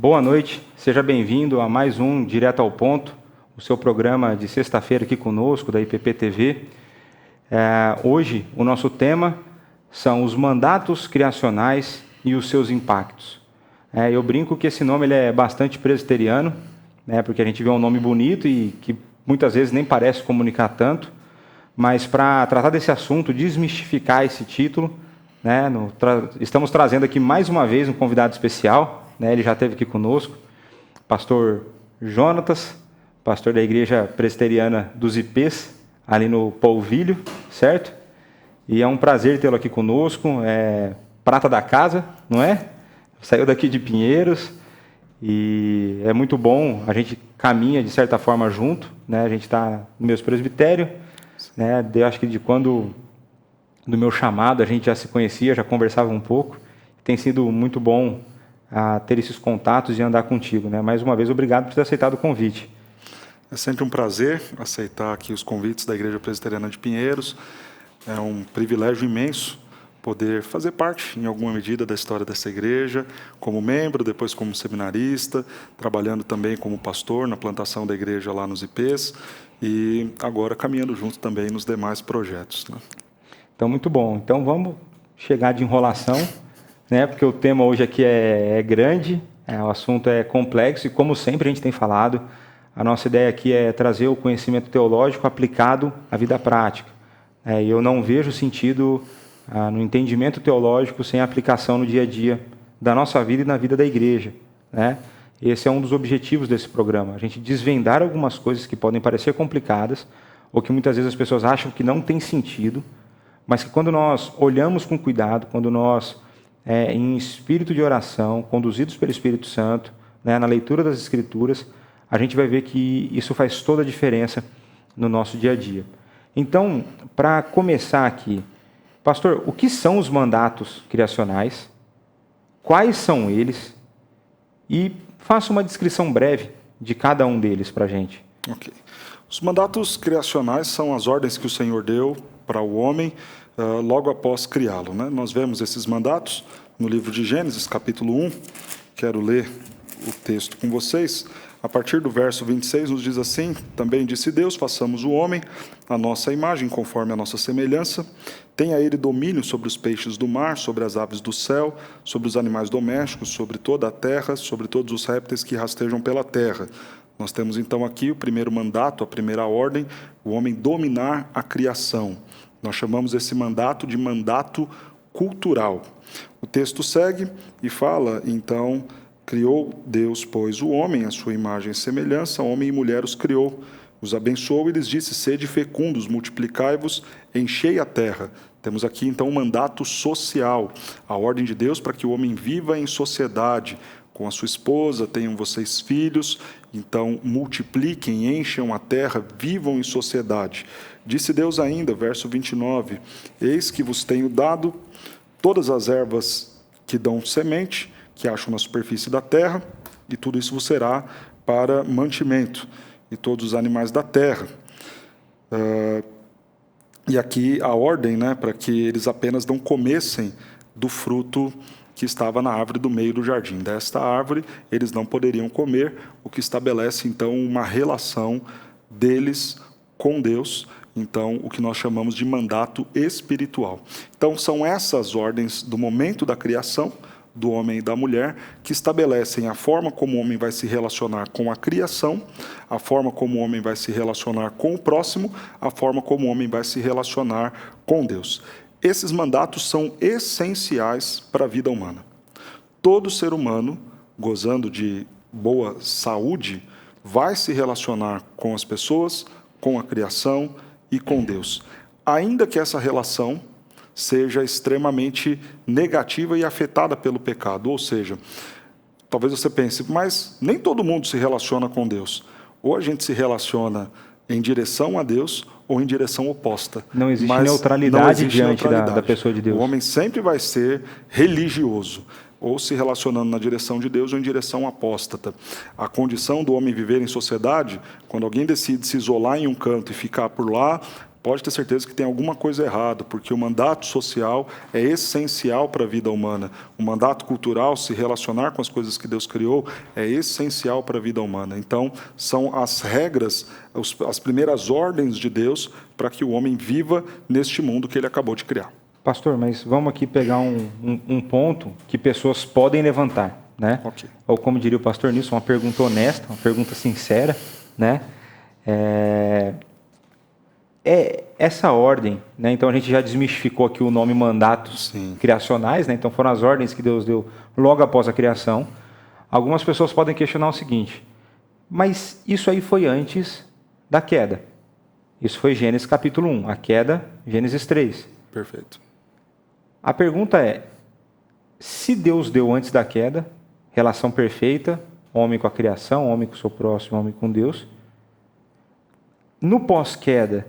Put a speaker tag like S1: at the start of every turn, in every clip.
S1: Boa noite, seja bem-vindo a mais um Direto ao Ponto, o seu programa de sexta-feira aqui conosco, da IPP TV. Hoje, o nosso tema são os mandatos criacionais e os seus impactos. Eu brinco que esse nome ele é bastante presbiteriano, porque a gente vê um nome bonito e que muitas vezes nem parece comunicar tanto, mas para tratar desse assunto, desmistificar esse título, estamos trazendo aqui mais uma vez um convidado especial. Ele já esteve aqui conosco, pastor Jonatas, pastor da Igreja Presbiteriana dos IPs, ali no Polvilho, certo? E é um prazer tê-lo aqui conosco, prata da casa, não é? Saiu daqui de Pinheiros e é muito bom, a gente caminha de certa forma junto, a gente está no mesmo presbitério, eu acho que de quando do meu chamado a gente já se conhecia, já conversava um pouco, tem sido muito bom ter esses contatos e andar contigo. Mais uma vez, obrigado por ter aceitado o convite.
S2: É sempre um prazer aceitar aqui os convites da Igreja Presbiteriana de Pinheiros. É um privilégio imenso poder fazer parte, em alguma medida, da história dessa igreja, como membro, depois como seminarista, trabalhando também como pastor na plantação da igreja lá nos IPs e agora caminhando junto também nos demais projetos.
S1: Então, muito bom. Então, vamos chegar de enrolação, porque o tema hoje aqui é grande, o assunto é complexo e, como sempre a gente tem falado, a nossa ideia aqui é trazer o conhecimento teológico aplicado à vida prática. E eu não vejo sentido no entendimento teológico sem aplicação no dia a dia da nossa vida e na vida da igreja. Esse é um dos objetivos desse programa, a gente desvendar algumas coisas que podem parecer complicadas ou que muitas vezes as pessoas acham que não tem sentido, mas que quando nós olhamos com cuidado, quando nós em espírito de oração, conduzidos pelo Espírito Santo, na leitura das Escrituras, a gente vai ver que isso faz toda a diferença no nosso dia a dia. Então, para começar aqui, pastor, o que são os mandatos criacionais? Quais são eles? E faça uma descrição breve de cada um deles para a gente.
S2: Ok. Os mandatos criacionais são as ordens que o Senhor deu para o homem logo após criá-lo. Nós vemos esses mandatos no livro de Gênesis, capítulo 1. Quero ler o texto com vocês. A partir do verso 26, nos diz assim: Também disse Deus, façamos o homem à nossa imagem, conforme a nossa semelhança. Tenha ele domínio sobre os peixes do mar, sobre as aves do céu, sobre os animais domésticos, sobre toda a terra, sobre todos os répteis que rastejam pela terra. Nós temos então aqui o primeiro mandato, a primeira ordem, o homem dominar a criação. Nós chamamos esse mandato de mandato cultural. O texto segue e fala, então, criou Deus, pois, o homem, à sua imagem e semelhança, homem e mulher os criou. Os abençoou e lhes disse, sede fecundos, multiplicai-vos, enchei a terra. Temos aqui, então, um mandato social, a ordem de Deus para que o homem viva em sociedade, com a sua esposa, tenham vocês filhos, então multipliquem, encham a terra, vivam em sociedade. Disse Deus ainda, verso 29, eis que vos tenho dado todas as ervas que dão semente, que acham na superfície da terra, e tudo isso vos será para mantimento, e todos os animais da terra. E aqui a ordem, para que eles apenas não comessem do fruto que estava na árvore do meio do jardim. Desta árvore eles não poderiam comer, o que estabelece então uma relação deles com Deus, então o que nós chamamos de mandato espiritual. Então são essas ordens do momento da criação, do homem e da mulher, que estabelecem a forma como o homem vai se relacionar com a criação, a forma como o homem vai se relacionar com o próximo, a forma como o homem vai se relacionar com Deus. Esses mandatos são essenciais para a vida humana. Todo ser humano, gozando de boa saúde, vai se relacionar com as pessoas, com a criação e com Deus. Ainda que essa relação seja extremamente negativa e afetada pelo pecado. Ou seja, talvez você pense, mas nem todo mundo se relaciona com Deus. Ou a gente se relaciona em direção a Deus ou em direção oposta.
S1: Não existe neutralidade diante da pessoa de Deus.
S2: O homem sempre vai ser religioso, ou se relacionando na direção de Deus ou em direção apóstata. A condição do homem viver em sociedade, quando alguém decide se isolar em um canto e ficar por lá, pode ter certeza que tem alguma coisa errada, porque o mandato social é essencial para a vida humana. O mandato cultural, se relacionar com as coisas que Deus criou, é essencial para a vida humana. Então, são as regras, as primeiras ordens de Deus para que o homem viva neste mundo que ele acabou de criar.
S1: Pastor, mas vamos aqui pegar um ponto que pessoas podem levantar, né?
S2: Ok.
S1: Ou como diria o pastor Nilson, uma pergunta honesta, uma pergunta sincera, né? Essa ordem, né? Então a gente já desmistificou aqui o nome mandatos criacionais, né? Então foram as ordens que Deus deu logo após a criação. Algumas pessoas podem questionar o seguinte: mas isso aí foi antes da queda. Isso foi Gênesis capítulo 1, a queda, Gênesis 3.
S2: Perfeito.
S1: A pergunta é: se Deus deu antes da queda, relação perfeita, homem com a criação, homem com o seu próximo, homem com Deus, no pós-queda,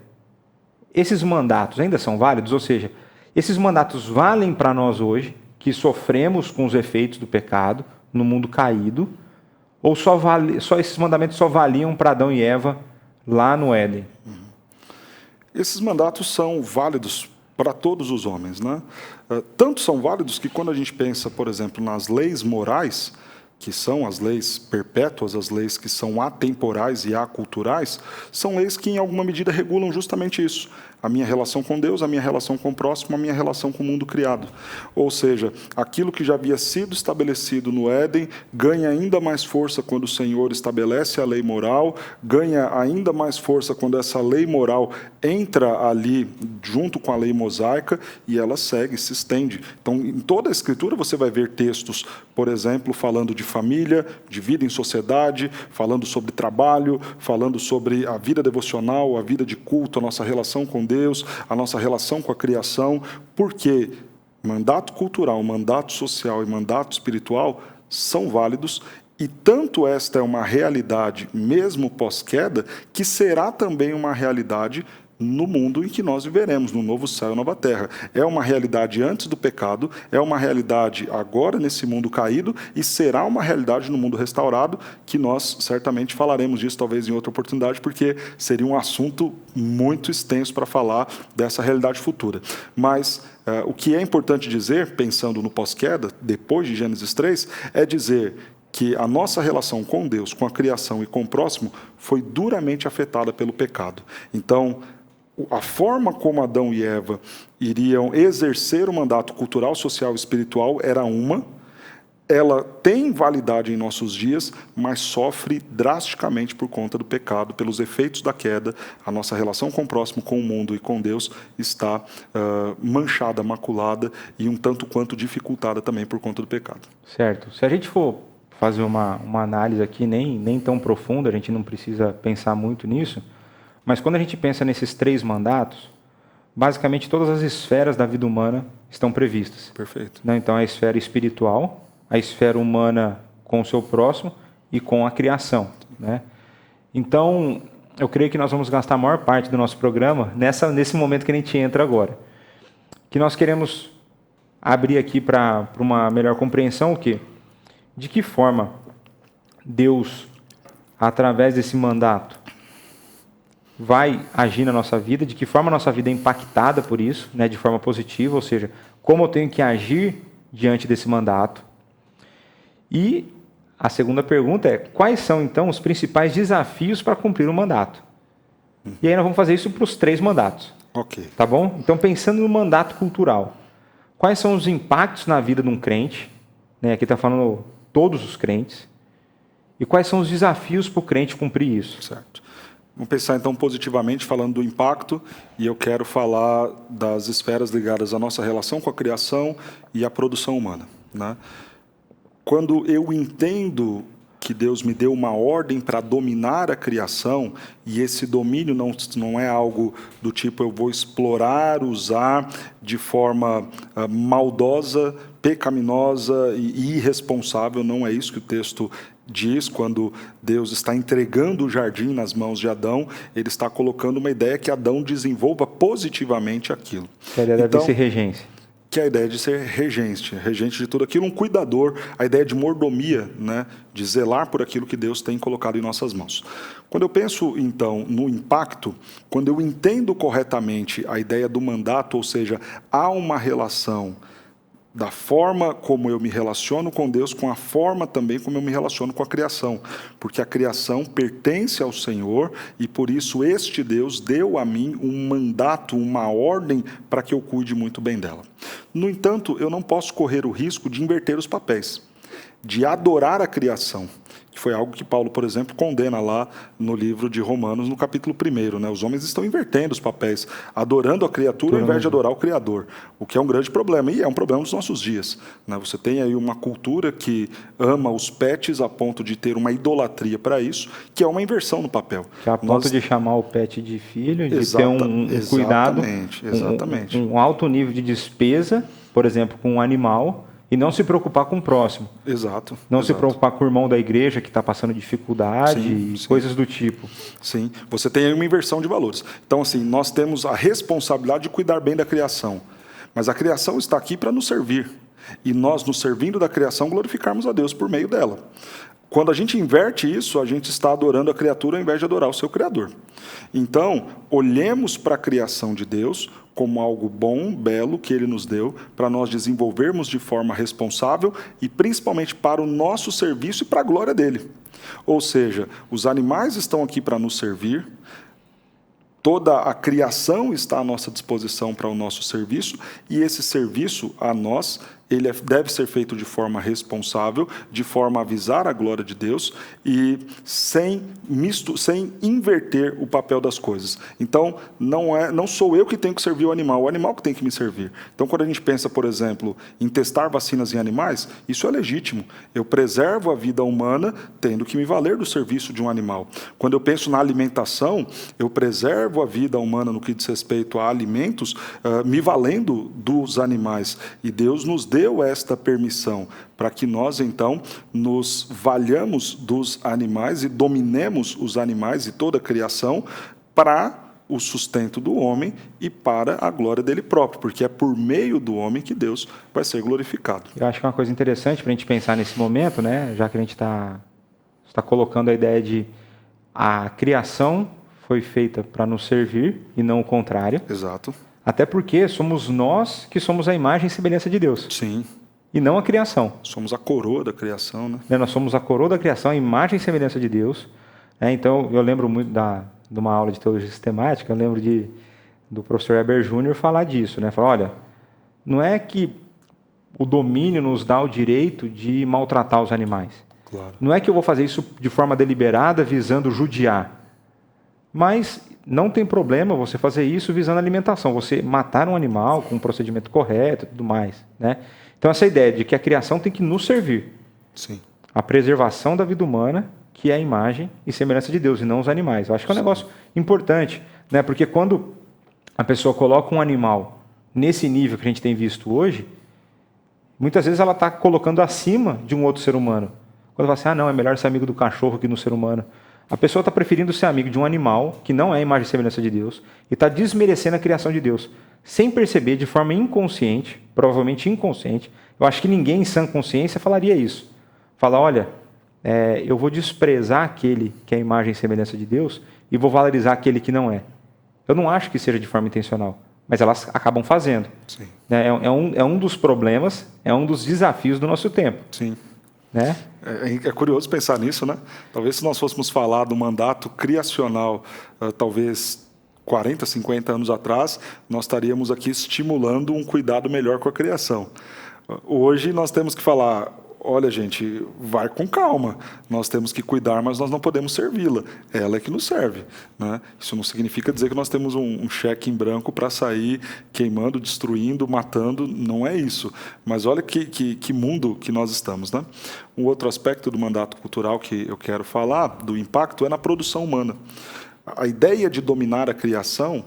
S1: esses mandatos ainda são válidos? Ou seja, esses mandatos valem para nós hoje, que sofremos com os efeitos do pecado no mundo caído, ou só esses mandamentos só valiam para Adão e Eva lá no Éden?
S2: Esses mandatos são válidos para todos os homens, né? Tanto são válidos que quando a gente pensa, por exemplo, nas leis morais, que são as leis perpétuas, as leis que são atemporais e aculturais, são leis que em alguma medida regulam justamente isso. A minha relação com Deus, a minha relação com o próximo, a minha relação com o mundo criado. Ou seja, aquilo que já havia sido estabelecido no Éden ganha ainda mais força quando o Senhor estabelece a lei moral, ganha ainda mais força quando essa lei moral entra ali junto com a lei mosaica e ela segue, se estende. Então, em toda a Escritura você vai ver textos, por exemplo, falando de família, de vida em sociedade, falando sobre trabalho, falando sobre a vida devocional, a vida de culto, a nossa relação com Deus, a nossa relação com a criação, porque mandato cultural, mandato social e mandato espiritual são válidos, e tanto esta é uma realidade mesmo pós-queda, que será também uma realidade no mundo em que nós viveremos, no novo céu e nova terra. É uma realidade antes do pecado, é uma realidade agora nesse mundo caído e será uma realidade no mundo restaurado, que nós certamente falaremos disso talvez em outra oportunidade, porque seria um assunto muito extenso para falar dessa realidade futura. Mas o que é importante dizer, pensando no pós-queda, depois de Gênesis 3, é dizer que a nossa relação com Deus, com a criação e com o próximo foi duramente afetada pelo pecado. Então, a forma como Adão e Eva iriam exercer o mandato cultural, social e espiritual era uma, ela tem validade em nossos dias, mas sofre drasticamente por conta do pecado, pelos efeitos da queda. A nossa relação com o próximo, com o mundo e com Deus está manchada, maculada e um tanto quanto dificultada também por conta do pecado.
S1: Certo. Se a gente for fazer uma análise aqui nem tão profunda, a gente não precisa pensar muito nisso, mas quando a gente pensa nesses 3 mandatos, basicamente todas as esferas da vida humana estão previstas.
S2: Perfeito.
S1: Então, a esfera espiritual, a esfera humana com o seu próximo e com a criação, né? Então, eu creio que nós vamos gastar a maior parte do nosso programa nesse momento que a gente entra agora. Que nós queremos abrir aqui para uma melhor compreensão o quê? De que forma Deus, através desse mandato, vai agir na nossa vida, de que forma a nossa vida é impactada por isso, né, de forma positiva, ou seja, como eu tenho que agir diante desse mandato. E a segunda pergunta é: quais são, então, os principais desafios para cumprir o mandato? E aí nós vamos fazer isso para os 3 mandatos.
S2: Ok.
S1: Tá bom? Então, pensando no mandato cultural, quais são os impactos na vida de um crente? Né, aqui está falando todos os crentes. E quais são os desafios para o crente cumprir isso?
S2: Certo. Vamos pensar então positivamente, falando do impacto, e eu quero falar das esferas ligadas à nossa relação com a criação e à produção humana, né? Quando eu entendo que Deus me deu uma ordem para dominar a criação, e esse domínio não é algo do tipo eu vou explorar, usar de forma maldosa, pecaminosa e irresponsável, não é isso que o texto diz. Quando Deus está entregando o jardim nas mãos de Adão, ele está colocando uma ideia que Adão desenvolva positivamente aquilo.
S1: Que a ideia deve ser regência.
S2: que é a ideia de ser regente de tudo aquilo, um cuidador, a ideia de mordomia, né, de zelar por aquilo que Deus tem colocado em nossas mãos. Quando eu penso, então, no impacto, quando eu entendo corretamente a ideia do mandato, ou seja, há uma relação da forma como eu me relaciono com Deus, com a forma também como eu me relaciono com a criação. Porque a criação pertence ao Senhor e, por isso, este Deus deu a mim um mandato, uma ordem para que eu cuide muito bem dela. No entanto, eu não posso correr o risco de inverter os papéis, de adorar a criação, que foi algo que Paulo, por exemplo, condena lá no livro de Romanos, no capítulo 1. Né? Os homens estão invertendo os papéis, adorando a criatura ao invés de adorar o Criador, o que é um grande problema, e é um problema dos nossos dias. Né? Você tem aí uma cultura que ama os pets a ponto de ter uma idolatria para isso, que é uma inversão no papel.
S1: Que é a ponto de chamar o pet de filho, de ter um cuidado,
S2: exatamente.
S1: Um alto nível de despesa, por exemplo, com um animal, e não se preocupar com o próximo.
S2: Exato.
S1: Não se preocupar com o irmão da igreja que está passando dificuldade, coisas do tipo.
S2: Sim, você tem aí uma inversão de valores. Então, assim, nós temos a responsabilidade de cuidar bem da criação. Mas a criação está aqui para nos servir. E nós, nos servindo da criação, glorificarmos a Deus por meio dela. Quando a gente inverte isso, a gente está adorando a criatura ao invés de adorar o seu Criador. Então, olhemos para a criação de Deus como algo bom, belo, que Ele nos deu, para nós desenvolvermos de forma responsável e principalmente para o nosso serviço e para a glória dEle. Ou seja, os animais estão aqui para nos servir, toda a criação está à nossa disposição para o nosso serviço, e esse serviço a nós, ele deve ser feito de forma responsável, de forma a avisar a glória de Deus e sem inverter o papel das coisas. Então, não sou eu que tenho que servir o animal que tem que me servir. Então, quando a gente pensa, por exemplo, em testar vacinas em animais, isso é legítimo. Eu preservo a vida humana tendo que me valer do serviço de um animal. Quando eu penso na alimentação, eu preservo a vida humana no que diz respeito a alimentos, me valendo dos animais. E Deus nos deu esta permissão para que nós, então, nos valhamos dos animais e dominemos os animais e toda a criação para o sustento do homem e para a glória dele próprio, porque é por meio do homem que Deus vai ser glorificado.
S1: Eu acho que é uma coisa interessante para a gente pensar nesse momento, né? Já que a gente está colocando a ideia de a criação foi feita para nos servir e não o contrário.
S2: Exato.
S1: Até porque somos nós que somos a imagem e semelhança de Deus.
S2: Sim.
S1: E não a criação.
S2: Somos a coroa da criação, né?
S1: Nós somos a coroa da criação, a imagem e semelhança de Deus. Então, eu lembro muito de uma aula de teologia sistemática, eu lembro do professor Heber Júnior falar disso, né? Falar, olha, não é que o domínio nos dá o direito de maltratar os animais.
S2: Claro.
S1: Não é que eu vou fazer isso de forma deliberada, visando judiar. Mas não tem problema você fazer isso visando alimentação, você matar um animal com um procedimento correto e tudo mais, né? Então, essa ideia de que a criação tem que nos servir.
S2: Sim.
S1: A preservação da vida humana, que é a imagem e semelhança de Deus, e não os animais. Eu acho que é um negócio importante, né? Porque quando a pessoa coloca um animal nesse nível que a gente tem visto hoje, muitas vezes ela está colocando acima de um outro ser humano. Quando fala assim, não, é melhor ser amigo do cachorro que do ser humano. A pessoa está preferindo ser amigo de um animal, que não é a imagem e semelhança de Deus, e está desmerecendo a criação de Deus, sem perceber, de forma inconsciente, provavelmente inconsciente. Eu acho que ninguém em sã consciência falaria isso. Falar, olha, eu vou desprezar aquele que é a imagem e semelhança de Deus e vou valorizar aquele que não é. Eu não acho que seja de forma intencional, mas elas acabam fazendo.
S2: Sim.
S1: É um dos problemas, é um dos desafios do nosso tempo.
S2: Sim.
S1: Né?
S2: É curioso pensar nisso, né? Talvez se nós fôssemos falar do mandato criacional, talvez 40, 50 anos atrás, nós estaríamos aqui estimulando um cuidado melhor com a criação. Hoje nós temos que falar, olha gente, vai com calma, nós temos que cuidar, mas nós não podemos servi-la, ela é que nos serve. Né? Isso não significa dizer que nós temos um cheque em branco para sair queimando, destruindo, matando, não é isso. Mas olha que mundo que nós estamos. Né? Um outro aspecto do mandato cultural que eu quero falar, do impacto, é na produção humana. A ideia de dominar a criação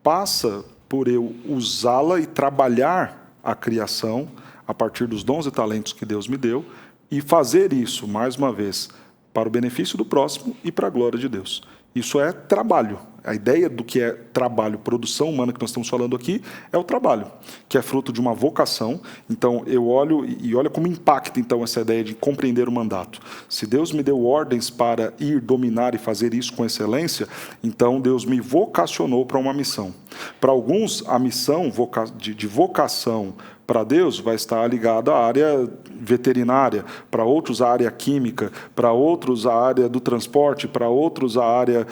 S2: passa por eu usá-la e trabalhar a criação a partir dos dons e talentos que Deus me deu, e fazer isso, mais uma vez, para o benefício do próximo e para a glória de Deus. Isso é trabalho, A ideia do que é trabalho, produção humana que nós estamos falando aqui, é o trabalho, que é fruto de uma vocação. Então, eu olho e olha como impacta então essa ideia de compreender o mandato. Se Deus me deu ordens para ir, dominar e fazer isso com excelência, então Deus me vocacionou para uma missão. Para alguns, a missão de vocação para Deus vai estar ligada à área veterinária, para outros à área química, para outros à área do transporte, para outros à área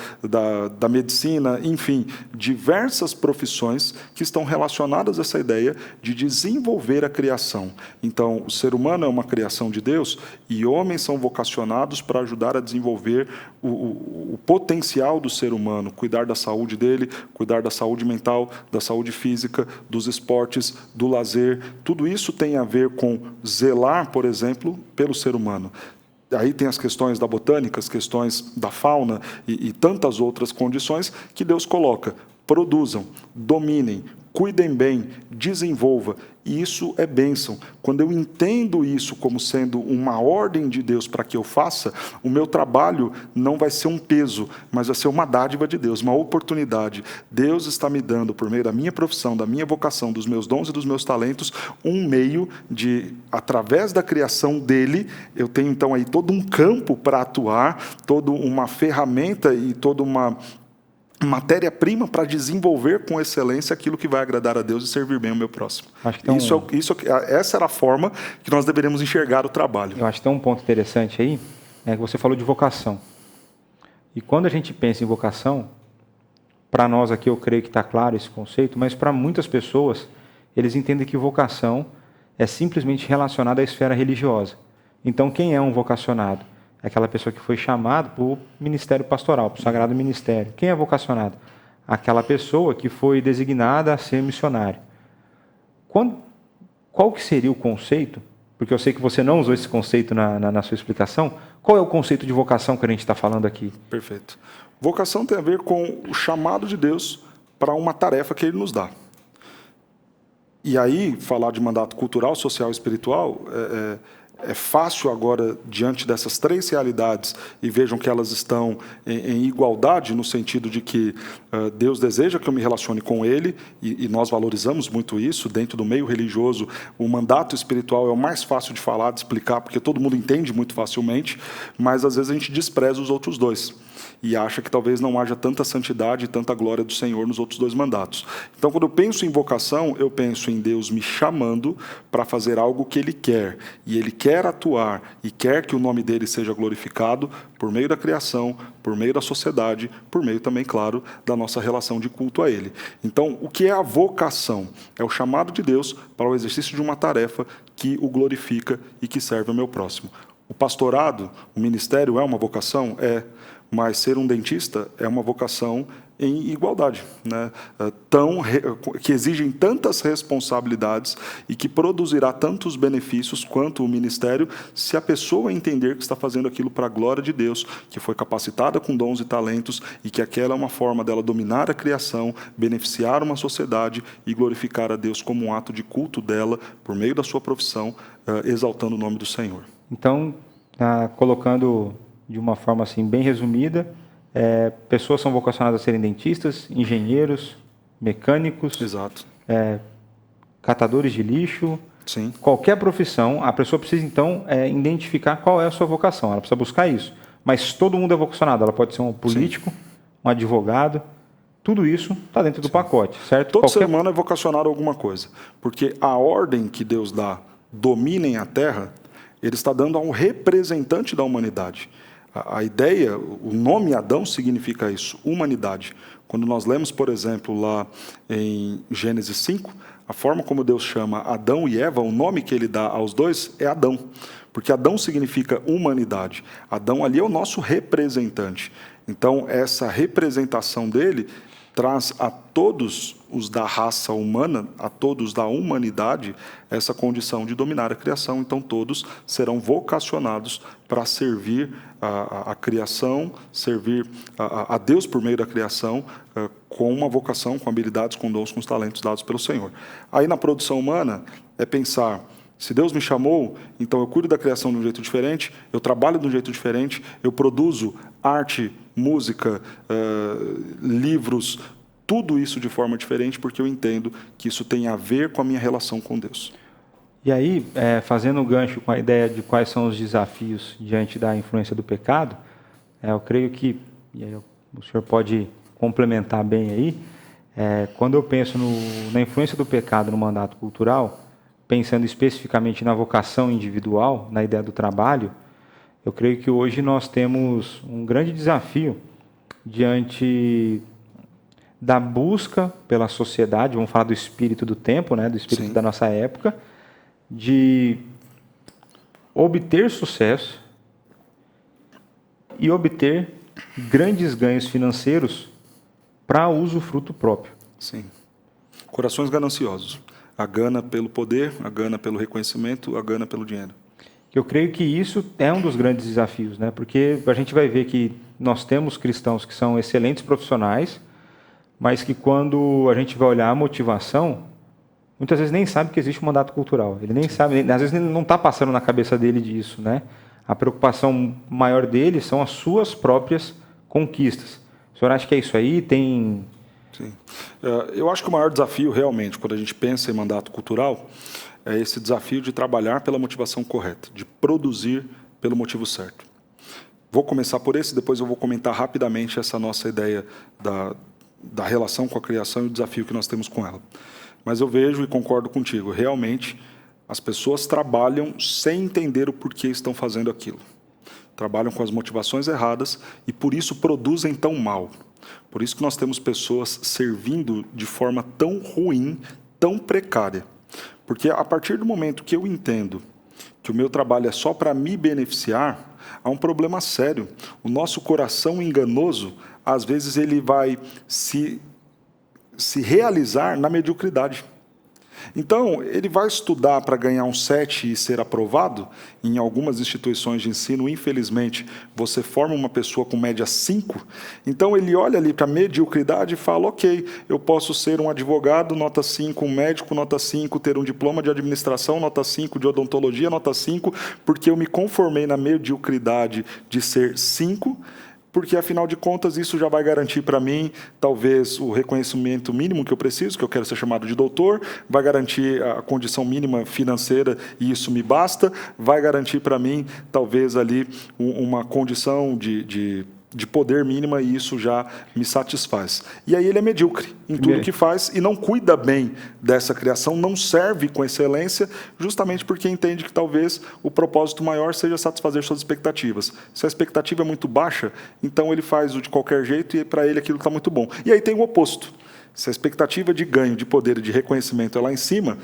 S2: da medicina, enfim, diversas profissões que estão relacionadas a essa ideia de desenvolver a criação. Então, o ser humano é uma criação de Deus e homens são vocacionados para ajudar a desenvolver o potencial do ser humano, cuidar da saúde dele, cuidar da saúde mental, da saúde física, dos esportes, do lazer. Tudo isso tem a ver com zelar, por exemplo, pelo ser humano. Aí tem as questões da botânica, as questões da fauna e tantas outras condições que Deus coloca. Produzam, dominem, cuidem bem, desenvolva. E isso é bênção. Quando eu entendo isso como sendo uma ordem de Deus para que eu faça, o meu trabalho não vai ser um peso, mas vai ser uma dádiva de Deus, uma oportunidade. Deus está me dando, por meio da minha profissão, da minha vocação, dos meus dons e dos meus talentos, um meio de, através da criação dele, eu tenho então aí todo um campo para atuar, toda uma ferramenta e toda uma matéria-prima para desenvolver com excelência aquilo que vai agradar a Deus e servir bem o meu próximo. Essa era a forma que nós deveríamos enxergar o trabalho.
S1: Eu acho que tem um ponto interessante aí, que você falou de vocação. E quando a gente pensa em vocação, para nós aqui eu creio que está claro esse conceito, mas para muitas pessoas, eles entendem que vocação é simplesmente relacionada à esfera religiosa. Então, quem é um vocacionado? É aquela pessoa que foi chamada para o ministério pastoral, para o sagrado ministério. Quem é vocacionado? Aquela pessoa que foi designada a ser missionário. Qual que seria o conceito? Porque eu sei que você não usou esse conceito na sua explicação. Qual é o conceito de vocação que a gente está falando aqui?
S2: Perfeito. Vocação tem a ver com o chamado de Deus para uma tarefa que Ele nos dá. E aí, falar de mandato cultural, social e espiritual é fácil agora, diante dessas três realidades, e vejam que elas estão em igualdade, no sentido de que Deus deseja que eu me relacione com Ele, e nós valorizamos muito isso. Dentro do meio religioso, o mandato espiritual é o mais fácil de falar, de explicar, porque todo mundo entende muito facilmente, mas às vezes a gente despreza os outros dois e acha que talvez não haja tanta santidade e tanta glória do Senhor nos outros dois mandatos. Então, quando eu penso em vocação, eu penso em Deus me chamando para fazer algo que Ele quer, e Ele quer atuar e quer que o nome dEle seja glorificado por meio da criação, por meio da sociedade, por meio também, claro, da nossa relação de culto a Ele. Então, o que é a vocação? É o chamado de Deus para o exercício de uma tarefa que o glorifica e que serve ao meu próximo. O pastorado, o ministério é uma vocação? É. Mas ser um dentista é uma vocação em igualdade, né? Que exigem tantas responsabilidades e que produzirá tantos benefícios quanto o ministério, se a pessoa entender que está fazendo aquilo para a glória de Deus, que foi capacitada com dons e talentos e que aquela é uma forma dela dominar a criação, beneficiar uma sociedade e glorificar a Deus como um ato de culto dela, por meio da sua profissão, exaltando o nome do Senhor.
S1: Então, colocando de uma forma assim bem resumida, pessoas são vocacionadas a serem dentistas, engenheiros, mecânicos,
S2: exato,
S1: catadores de lixo.
S2: Sim.
S1: Qualquer profissão, a pessoa precisa então identificar qual é a sua vocação, ela precisa buscar isso. Mas todo mundo é vocacionado, ela pode ser um político, sim, um advogado, tudo isso está dentro do, sim, pacote, certo?
S2: Todo ser humano é vocacionado a alguma coisa, porque a ordem que Deus dá, dominem a terra, Ele está dando a um representante da humanidade. A ideia, o nome Adão significa isso, humanidade. Quando nós lemos, por exemplo, lá em Gênesis 5, a forma como Deus chama Adão e Eva, o nome que Ele dá aos dois é Adão, porque Adão significa humanidade. Adão ali é o nosso representante. Então, essa representação dele traz a todos os da raça humana, a todos da humanidade, essa condição de dominar a criação. Então, todos serão vocacionados para servir a criação, servir a Deus por meio da criação, com uma vocação, com habilidades, com dons, com os talentos dados pelo Senhor. Aí, na produção humana, é pensar: se Deus me chamou, então eu cuido da criação de um jeito diferente, eu trabalho de um jeito diferente, eu produzo arte, música, livros, tudo isso de forma diferente, porque eu entendo que isso tem a ver com a minha relação com Deus.
S1: E aí, fazendo um gancho com a ideia de quais são os desafios diante da influência do pecado, eu creio que, e aí o senhor pode complementar bem aí, quando eu penso na influência do pecado no mandato cultural, pensando especificamente na vocação individual, na ideia do trabalho, eu creio que hoje nós temos um grande desafio diante da busca pela sociedade, vamos falar do espírito do tempo, né, do espírito da nossa época, de obter sucesso e obter grandes ganhos financeiros para usufruto próprio.
S2: Sim. Corações gananciosos. A gana pelo poder, a gana pelo reconhecimento, a gana pelo dinheiro.
S1: Eu creio que isso é um dos grandes desafios, né? Porque a gente vai ver que nós temos cristãos que são excelentes profissionais, mas que quando a gente vai olhar a motivação, muitas vezes nem sabe que existe um mandato cultural. Ele nem sabe, às vezes ele não está passando na cabeça dele disso, né? A preocupação maior dele são as suas próprias conquistas. O senhor acha que é isso aí? Tem...
S2: Sim. Eu acho que o maior desafio, realmente, quando a gente pensa em mandato cultural, é esse desafio de trabalhar pela motivação correta, de produzir pelo motivo certo. Vou começar por esse, depois eu vou comentar rapidamente essa nossa ideia da relação com a criação e o desafio que nós temos com ela. Mas eu vejo e concordo contigo, realmente, as pessoas trabalham sem entender o porquê estão fazendo aquilo. Trabalham com as motivações erradas e, por isso, produzem tão mal. Por isso que nós temos pessoas servindo de forma tão ruim, tão precária. Porque, a partir do momento que eu entendo que o meu trabalho é só para me beneficiar, há um problema sério. O nosso coração enganoso, às vezes, ele vai se realizar na mediocridade. Então, ele vai estudar para ganhar um 7 e ser aprovado. Em algumas instituições de ensino, infelizmente, você forma uma pessoa com média 5. Então, ele olha ali para a mediocridade e fala, ok, eu posso ser um advogado, nota 5, um médico, nota 5, ter um diploma de administração, nota 5, de odontologia, nota 5, porque eu me conformei na mediocridade de ser 5, porque, afinal de contas, isso já vai garantir para mim, talvez, o reconhecimento mínimo que eu preciso, que eu quero ser chamado de doutor, vai garantir a condição mínima financeira e isso me basta, vai garantir para mim, talvez, ali, uma condição de poder mínima e isso já me satisfaz. E aí ele é medíocre em tudo que faz e não cuida bem dessa criação, não serve com excelência, justamente porque entende que talvez o propósito maior seja satisfazer suas expectativas. Se a expectativa é muito baixa, então ele faz o de qualquer jeito e para ele aquilo está muito bom. E aí tem o oposto. Se a expectativa de ganho, de poder e de reconhecimento é lá em cima,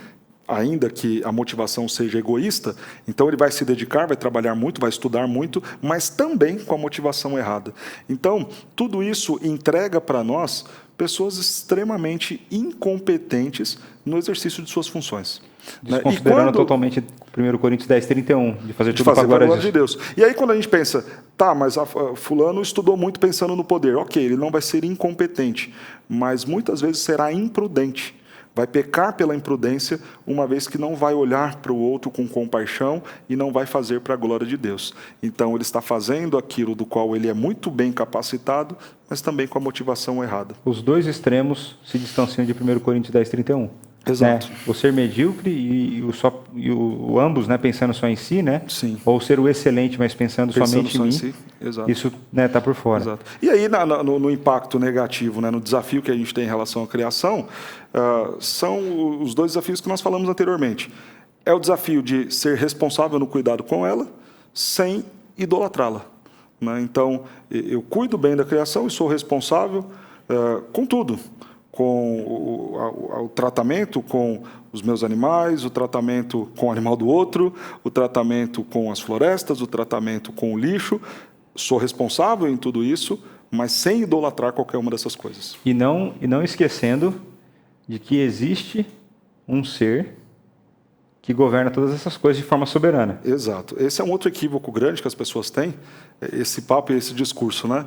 S2: ainda que a motivação seja egoísta, então ele vai se dedicar, vai trabalhar muito, vai estudar muito, mas também com a motivação errada. Então, tudo isso entrega para nós pessoas extremamente incompetentes no exercício de suas funções.
S1: Desconsiderando totalmente 1 Coríntios 10:31, de fazer tudo para a glória
S2: de Deus. E aí quando a gente pensa, tá, mas fulano estudou muito pensando no poder. Ok, ele não vai ser incompetente, mas muitas vezes será imprudente. Vai pecar pela imprudência, uma vez que não vai olhar para o outro com compaixão e não vai fazer para a glória de Deus. Então, ele está fazendo aquilo do qual ele é muito bem capacitado, mas também com a motivação errada.
S1: Os dois extremos se distanciam de 1 Coríntios 10:31.
S2: Exato.
S1: Né? O ser medíocre e ambos, né, pensando só em si, né?
S2: Sim.
S1: Ou ser o excelente, mas pensando somente em mim.
S2: Si. Exato.
S1: Isso, né, está por fora.
S2: Exato. E aí, no impacto negativo, né, no desafio que a gente tem em relação à criação, são os dois desafios que nós falamos anteriormente. É o desafio de ser responsável no cuidado com ela, sem idolatrá-la. Né? Então, eu cuido bem da criação e sou responsável com tudo. Com o tratamento com os meus animais, o tratamento com o animal do outro, o tratamento com as florestas, o tratamento com o lixo. Sou responsável em tudo isso, mas sem idolatrar qualquer uma dessas coisas.
S1: E não esquecendo de que existe um ser que governa todas essas coisas de forma soberana.
S2: Exato. Esse é um outro equívoco grande que as pessoas têm, esse papo e esse discurso, né?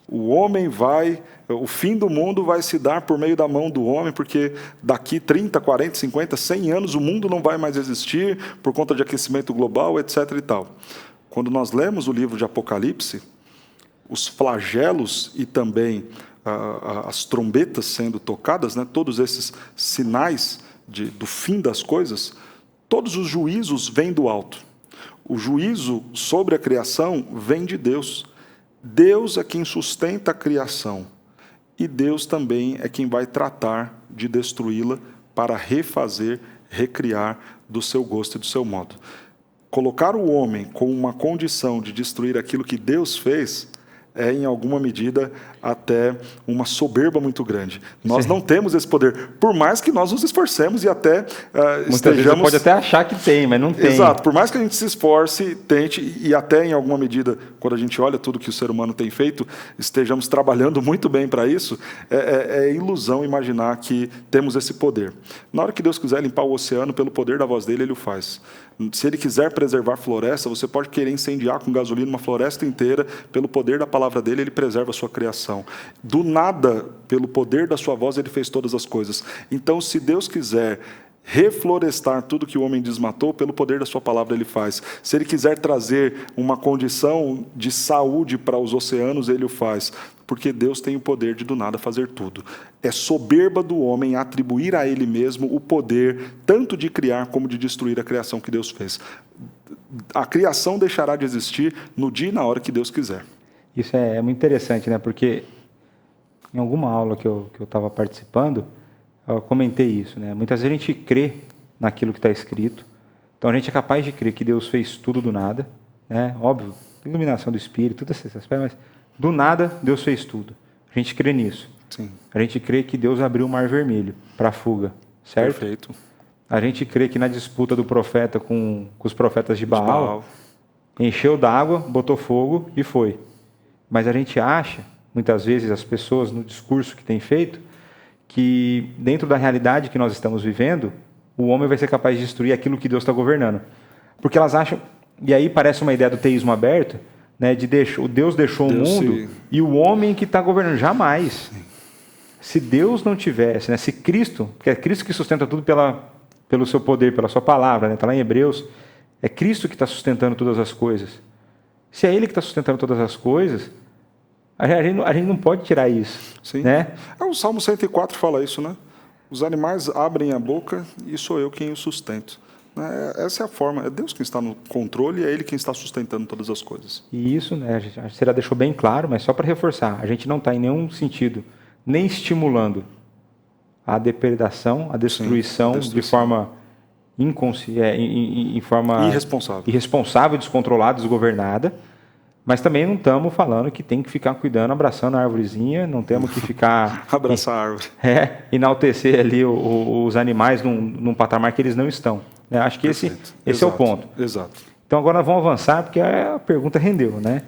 S2: O fim do mundo vai se dar por meio da mão do homem, porque daqui 30, 40, 50, 100 anos o mundo não vai mais existir por conta de aquecimento global, etc. e tal. Quando nós lemos o livro de Apocalipse, os flagelos e também as trombetas sendo tocadas, né, todos esses sinais do fim das coisas, todos os juízos vêm do alto. O juízo sobre a criação vem de Deus. Deus é quem sustenta a criação. E Deus também é quem vai tratar de destruí-la para refazer, recriar do seu gosto e do seu modo. Colocar o homem com uma condição de destruir aquilo que Deus fez é, em alguma medida, até uma soberba muito grande. Nós não temos esse poder, por mais que nós nos esforcemos e até
S1: Muitas vezes você pode até achar que tem, mas não tem.
S2: Exato, por mais que a gente se esforce, tente, e até em alguma medida, quando a gente olha tudo que o ser humano tem feito, estejamos trabalhando muito bem para isso, é ilusão imaginar que temos esse poder. Na hora que Deus quiser limpar o oceano, pelo poder da voz dele, ele o faz. Se ele quiser preservar floresta, você pode querer incendiar com gasolina uma floresta inteira, pelo poder da palavra dele, ele preserva a sua criação. Do nada, pelo poder da sua voz, ele fez todas as coisas. Então, se Deus quiser reflorestar tudo que o homem desmatou, pelo poder da sua palavra ele faz. Se ele quiser trazer uma condição de saúde para os oceanos, ele o faz. Porque Deus tem o poder de do nada fazer tudo. É soberba do homem atribuir a ele mesmo o poder tanto de criar como de destruir a criação que Deus fez. A criação deixará de existir no dia e na hora que Deus quiser.
S1: Isso é muito interessante, né? Porque em alguma aula que eu estava participando, eu comentei isso, né? Muitas vezes a gente crê naquilo que está escrito, então a gente é capaz de crer que Deus fez tudo do nada, né? Óbvio, iluminação do Espírito, tudo essas coisas, mas do nada Deus fez tudo. A gente crê nisso.
S2: Sim.
S1: A gente crê que Deus abriu o Mar Vermelho para a fuga, certo?
S2: Perfeito.
S1: A gente crê que na disputa do profeta com os profetas de Baal, encheu d'água, botou fogo e foi. Mas a gente acha, muitas vezes, as pessoas no discurso que tem feito, que dentro da realidade que nós estamos vivendo, o homem vai ser capaz de destruir aquilo que Deus está governando. Porque elas acham, e aí parece uma ideia do teísmo aberto, né, de Deus deixou o mundo e o homem que está governando. Jamais. Se Deus não tivesse, né, se Cristo, porque é Cristo que sustenta tudo pelo seu poder, pela sua palavra, está lá em Hebreus, é Cristo que está sustentando todas as coisas. Se é Ele que está sustentando todas as coisas, a gente não pode tirar isso.
S2: Sim.
S1: Né?
S2: O Salmo 104 fala isso, né? Os animais abrem a boca e sou eu quem os sustento. Essa é a forma, é Deus quem está no controle e é Ele quem está sustentando todas as coisas.
S1: E isso, né, a gente já deixou bem claro, mas só para reforçar, a gente não está em nenhum sentido nem estimulando a depredação, a destruição, de forma irresponsável, descontrolada, desgovernada, mas também não estamos falando que tem que ficar cuidando, abraçando a árvorezinha, não temos que ficar...
S2: Abraçar a árvore.
S1: Enaltecer ali os animais num patamar que eles não estão. Acho que esse é o ponto.
S2: Exato.
S1: Então agora nós vamos avançar, porque a pergunta rendeu, né?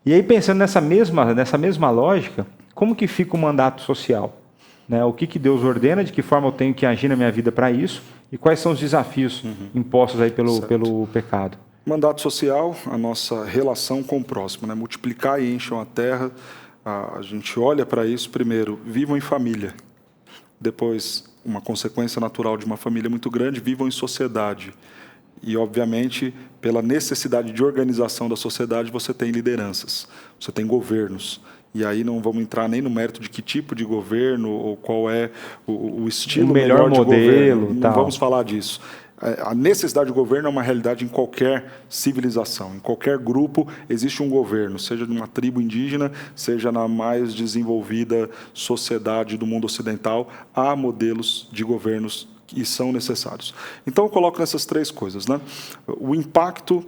S1: E aí, pensando nessa mesma lógica, como que fica o mandato social? Né? O que Deus ordena, de que forma eu tenho que agir na minha vida para isso, e quais são os desafios impostos aí pelo pecado?
S2: Mandato social, a nossa relação com o próximo, né? Multiplicar e encham a terra. A gente olha para isso primeiro, vivam em família. Depois, uma consequência natural de uma família muito grande, vivam em sociedade. E, obviamente, pela necessidade de organização da sociedade, você tem lideranças, você tem governos. E aí não vamos entrar nem no mérito de que tipo de governo ou qual é o estilo melhor de governo. Não vamos falar disso. A necessidade de governo é uma realidade em qualquer civilização. Em qualquer grupo existe um governo, seja de uma tribo indígena, seja na mais desenvolvida sociedade do mundo ocidental, há modelos de governos que são necessários. Então, eu coloco nessas três coisas, né? O impacto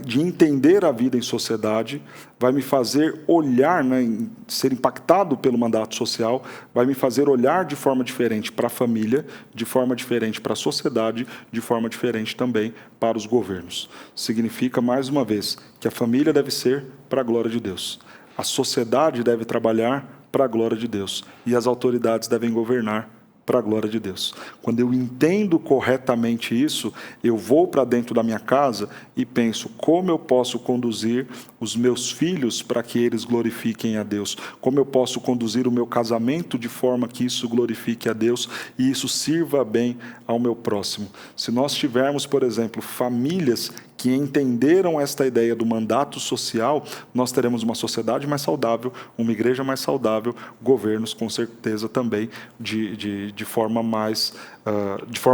S2: de entender a vida em sociedade vai me fazer olhar, né, ser impactado pelo mandato social, vai me fazer olhar de forma diferente para a família, de forma diferente para a sociedade, de forma diferente também para os governos. Significa, mais uma vez, que a família deve ser para a glória de Deus. A sociedade deve trabalhar para a glória de Deus. E as autoridades devem governar para a glória de Deus. Quando eu entendo corretamente isso, eu vou para dentro da minha casa e penso como eu posso conduzir os meus filhos para que eles glorifiquem a Deus, como eu posso conduzir o meu casamento de forma que isso glorifique a Deus e isso sirva bem ao meu próximo. Se nós tivermos, por exemplo, famílias que que entenderam esta ideia do mandato social, nós teremos uma sociedade mais saudável, uma igreja mais saudável, governos com certeza também de forma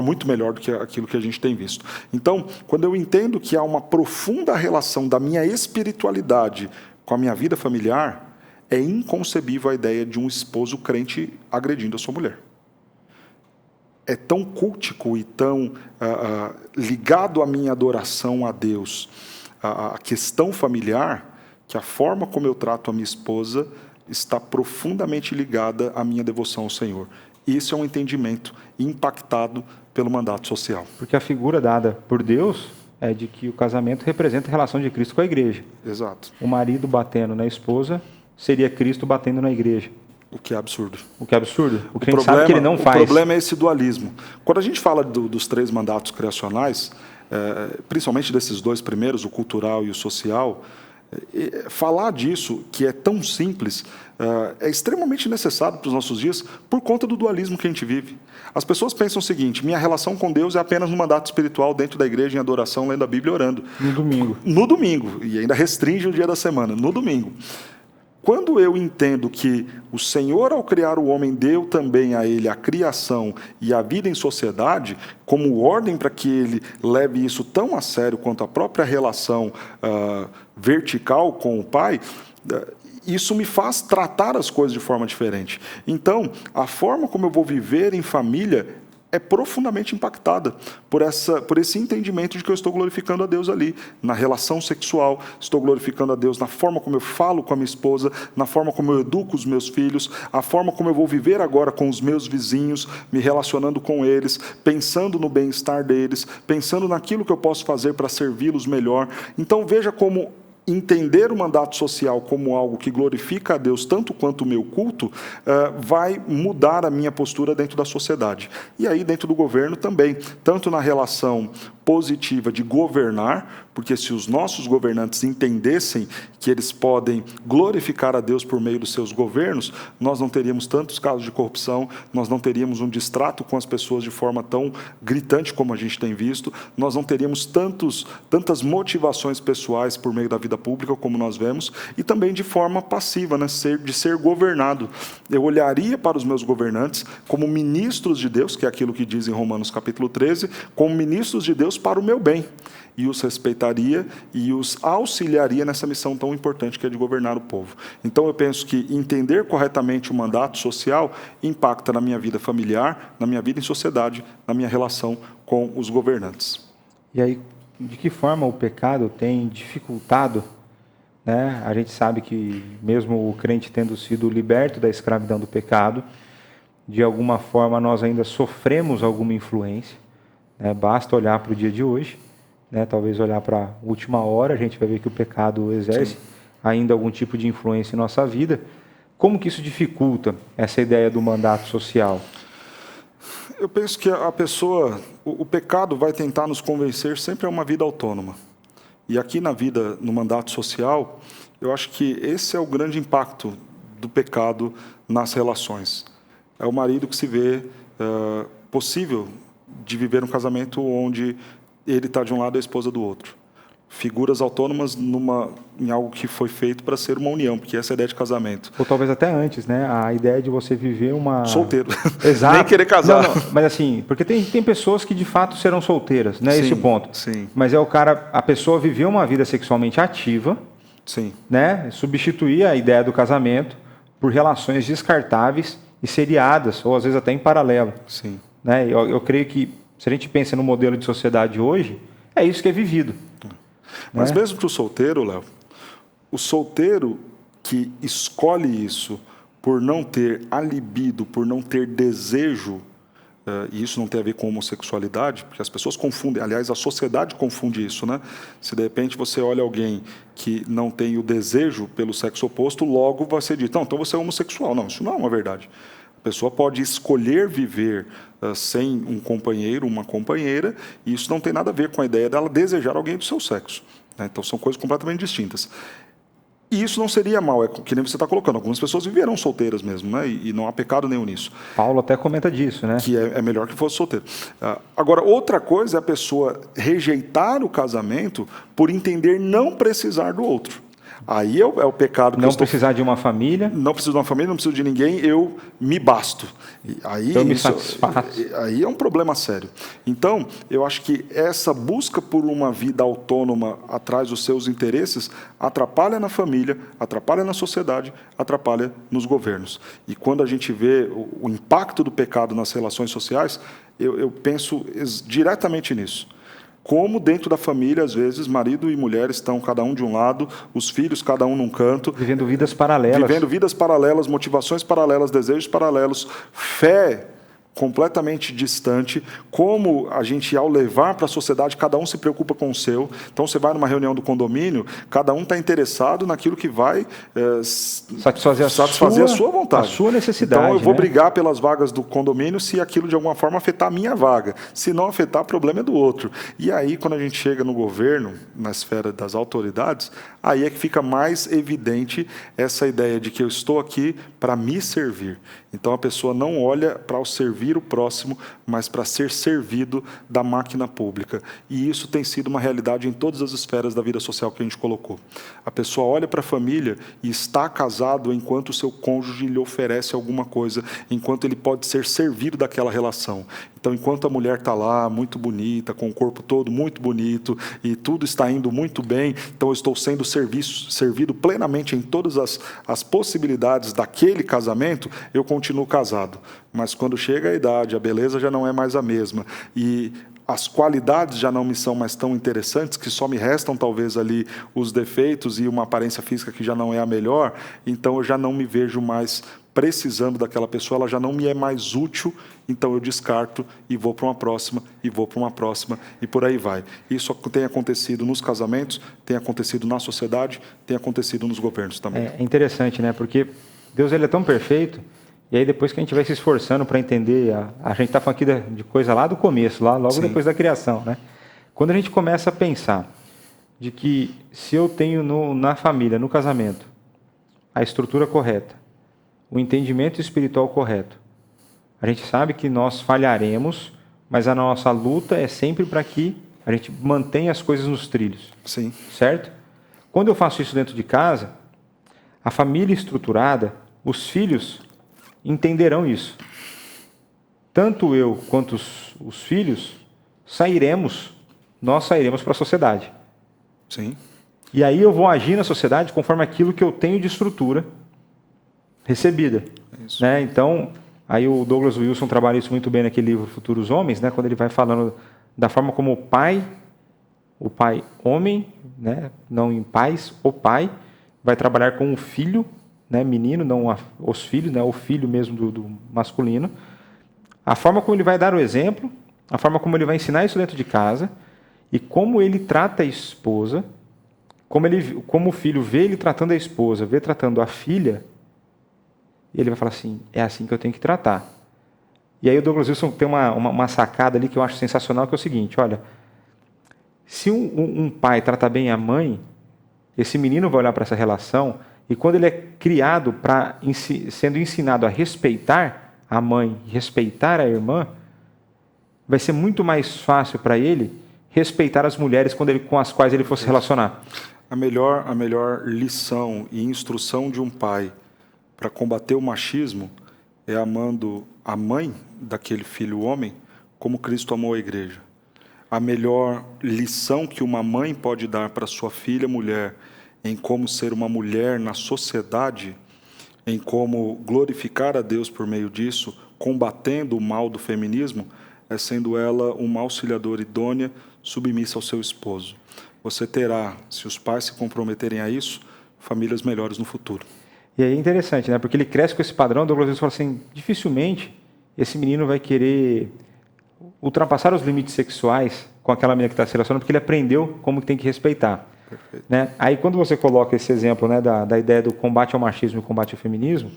S2: muito melhor do que aquilo que a gente tem visto. Então, quando eu entendo que há uma profunda relação da minha espiritualidade com a minha vida familiar, é inconcebível a ideia de um esposo crente agredindo a sua mulher. É tão cultico e tão ligado à minha adoração a Deus, a questão familiar, que a forma como eu trato a minha esposa está profundamente ligada à minha devoção ao Senhor. Isso é um entendimento impactado pelo mandato social.
S1: Porque a figura dada por Deus é de que o casamento representa a relação de Cristo com a igreja.
S2: Exato.
S1: O marido batendo na esposa seria Cristo batendo na igreja.
S2: O que é absurdo.
S1: O que é absurdo. O que a gente sabe que ele não faz.
S2: O problema é esse dualismo. Quando a gente fala dos 3 mandatos criacionais, principalmente desses 2 primeiros, o cultural e o social, falar disso, que é tão simples, é extremamente necessário para os nossos dias por conta do dualismo que a gente vive. As pessoas pensam o seguinte: minha relação com Deus é apenas no mandato espiritual dentro da igreja, em adoração, lendo a Bíblia e orando.
S1: No domingo.
S2: No domingo, e ainda restringe o dia da semana, no domingo. Quando eu entendo que o Senhor, ao criar o homem, deu também a ele a criação e a vida em sociedade, como ordem para que ele leve isso tão a sério quanto a própria relação vertical com o Pai, isso me faz tratar as coisas de forma diferente. Então, a forma como eu vou viver em família é profundamente impactada por esse entendimento de que eu estou glorificando a Deus ali, na relação sexual, estou glorificando a Deus na forma como eu falo com a minha esposa, na forma como eu educo os meus filhos, a forma como eu vou viver agora com os meus vizinhos, me relacionando com eles, pensando no bem-estar deles, pensando naquilo que eu posso fazer para servi-los melhor. Então, veja como entender o mandato social como algo que glorifica a Deus tanto quanto o meu culto, vai mudar a minha postura dentro da sociedade. E aí dentro do governo também, tanto na relação positiva de governar, porque se os nossos governantes entendessem que eles podem glorificar a Deus por meio dos seus governos, nós não teríamos tantos casos de corrupção, nós não teríamos um distrato com as pessoas de forma tão gritante como a gente tem visto, nós não teríamos tantas motivações pessoais por meio da vida pública como nós vemos, e também de forma passiva, né, de ser governado. Eu olharia para os meus governantes como ministros de Deus, que é aquilo que diz em Romanos capítulo 13, como ministros de Deus para o meu bem, e os respeitaria e os auxiliaria nessa missão tão importante que é de governar o povo. Então eu penso que entender corretamente o mandato social impacta na minha vida familiar, na minha vida em sociedade, na minha relação com os governantes.
S1: E aí, de que forma o pecado tem dificultado, né? A gente sabe que mesmo o crente tendo sido liberto da escravidão do pecado, de alguma forma nós ainda sofremos alguma influência, né? Basta olhar para o dia de hoje, né? Talvez olhar para a última hora, a gente vai ver que o pecado exerce ainda algum tipo de influência em nossa vida. Como que isso dificulta essa ideia do mandato social?
S2: Eu penso que a pessoa, o pecado vai tentar nos convencer sempre a uma vida autônoma. E aqui na vida, no mandato social, eu acho que esse é o grande impacto do pecado nas relações. É o marido que se vê possível de viver um casamento onde ele está de um lado e a esposa do outro. Figuras autônomas em algo que foi feito para ser uma união, porque essa é a ideia de casamento.
S1: Ou talvez até antes, né? A ideia de você viver uma...
S2: Solteiro.
S1: Exato.
S2: Nem querer casar.
S1: Não, mas assim, porque tem pessoas que de fato serão solteiras, né? Esse ponto.
S2: Sim.
S1: Mas a pessoa viver uma vida sexualmente ativa,
S2: sim,
S1: né? Substituir a ideia do casamento por relações descartáveis e seriadas, ou às vezes até em paralelo.
S2: Sim.
S1: Né? Eu creio que, se a gente pensa no modelo de sociedade hoje, é isso que é vivido.
S2: Mas mesmo para o solteiro, Léo, o solteiro que escolhe isso por não ter a libido, por não ter desejo, e isso não tem a ver com homossexualidade, porque as pessoas confundem, aliás, a sociedade confunde isso, né? Se de repente você olha alguém que não tem o desejo pelo sexo oposto, logo vai ser dito, não, então você é homossexual. Não, isso não é uma verdade. A pessoa pode escolher viver sem um companheiro, uma companheira, e isso não tem nada a ver com a ideia dela desejar alguém do seu sexo. Né? Então, são coisas completamente distintas. E isso não seria mal, é que nem você está colocando. Algumas pessoas viverão solteiras mesmo, né? E não há pecado nenhum nisso.
S1: Paulo até comenta disso, né?
S2: Que é melhor que fosse solteiro. Agora, outra coisa é a pessoa rejeitar o casamento por entender não precisar do outro. Aí é o pecado.
S1: Não precisar de uma família.
S2: Não preciso de uma família, não preciso de ninguém, eu me basto.
S1: Eu me satisfaço.
S2: Aí é um problema sério. Então, eu acho que essa busca por uma vida autônoma atrás dos seus interesses atrapalha na família, atrapalha na sociedade, atrapalha nos governos. E quando a gente vê o impacto do pecado nas relações sociais, eu penso diretamente nisso. Como dentro da família, às vezes, marido e mulher estão cada um de um lado, os filhos cada um num canto.
S1: Vivendo vidas paralelas.
S2: Vivendo vidas paralelas, motivações paralelas, desejos paralelos, fé completamente distante, como a gente, ao levar para a sociedade, cada um se preocupa com o seu. Então, você vai numa reunião do condomínio, cada um está interessado naquilo que vai
S1: satisfazer a sua vontade. A sua necessidade.
S2: Então, eu vou brigar pelas vagas do condomínio se aquilo, de alguma forma, afetar a minha vaga. Se não afetar, o problema é do outro. E aí, quando a gente chega no governo, na esfera das autoridades, aí é que fica mais evidente essa ideia de que eu estou aqui para me servir. Então, a pessoa não olha para o servir o próximo, mas para ser servido da máquina pública. E isso tem sido uma realidade em todas as esferas da vida social que a gente colocou. A pessoa olha para a família e está casado enquanto o seu cônjuge lhe oferece alguma coisa, enquanto ele pode ser servido daquela relação. Então, enquanto a mulher está lá, muito bonita, com o corpo todo muito bonito, e tudo está indo muito bem, então eu estou sendo servido plenamente em todas as possibilidades daquele casamento, eu continuo casado. Mas quando chega a idade, a beleza já não é mais a mesma, e as qualidades já não me são mais tão interessantes, que só me restam talvez ali os defeitos e uma aparência física que já não é a melhor, então eu já não me vejo mais precisando daquela pessoa, ela já não me é mais útil, então eu descarto e vou para uma próxima, e vou para uma próxima, e por aí vai. Isso tem acontecido nos casamentos, tem acontecido na sociedade, tem acontecido nos governos também.
S1: É interessante, né? Porque Deus, ele é tão perfeito, e aí depois que a gente vai se esforçando para entender, a gente está falando aqui de coisa lá do começo, logo Sim. depois da criação, né? Quando a gente começa a pensar de que se eu tenho na família, no casamento, a estrutura correta, o entendimento espiritual correto, a gente sabe que nós falharemos, mas a nossa luta é sempre para que a gente mantenha as coisas nos trilhos.
S2: Sim.
S1: Certo? Quando eu faço isso dentro de casa, a família estruturada, os filhos entenderão isso. Tanto eu quanto os filhos nós sairemos para a sociedade.
S2: Sim.
S1: E aí eu vou agir na sociedade conforme aquilo que eu tenho de estrutura recebida. Né? Então, aí o Douglas Wilson trabalha isso muito bem naquele livro Futuros Homens, né? Quando ele vai falando da forma como o pai homem, né? Não em pais, o pai vai trabalhar com o filho, né? Menino, não os filhos, né? O filho mesmo do masculino. A forma como ele vai dar o exemplo, a forma como ele vai ensinar isso dentro de casa e como ele trata a esposa, como o filho vê ele tratando a esposa, vê tratando a filha, e ele vai falar assim, é assim que eu tenho que tratar. E aí o Douglas Wilson tem uma sacada ali que eu acho sensacional, que é o seguinte, olha, se um pai trata bem a mãe, esse menino vai olhar para essa relação, e quando ele é criado sendo ensinado a respeitar a mãe, respeitar a irmã, vai ser muito mais fácil para ele respeitar as mulheres com as quais ele fosse relacionar.
S2: A melhor lição e instrução de um pai para combater o machismo é amando a mãe daquele filho homem como Cristo amou a igreja. A melhor lição que uma mãe pode dar para sua filha mulher em como ser uma mulher na sociedade, em como glorificar a Deus por meio disso, combatendo o mal do feminismo, é sendo ela uma auxiliadora idônea, submissa ao seu esposo. Você terá, se os pais se comprometerem a isso, famílias melhores no futuro.
S1: E aí é interessante, né? Porque ele cresce com esse padrão, Douglas Wilson fala assim, dificilmente esse menino vai querer ultrapassar os limites sexuais com aquela menina que está se relacionando, porque ele aprendeu como tem que respeitar. Né? Aí quando você coloca esse exemplo, né, da ideia do combate ao machismo e combate ao feminismo,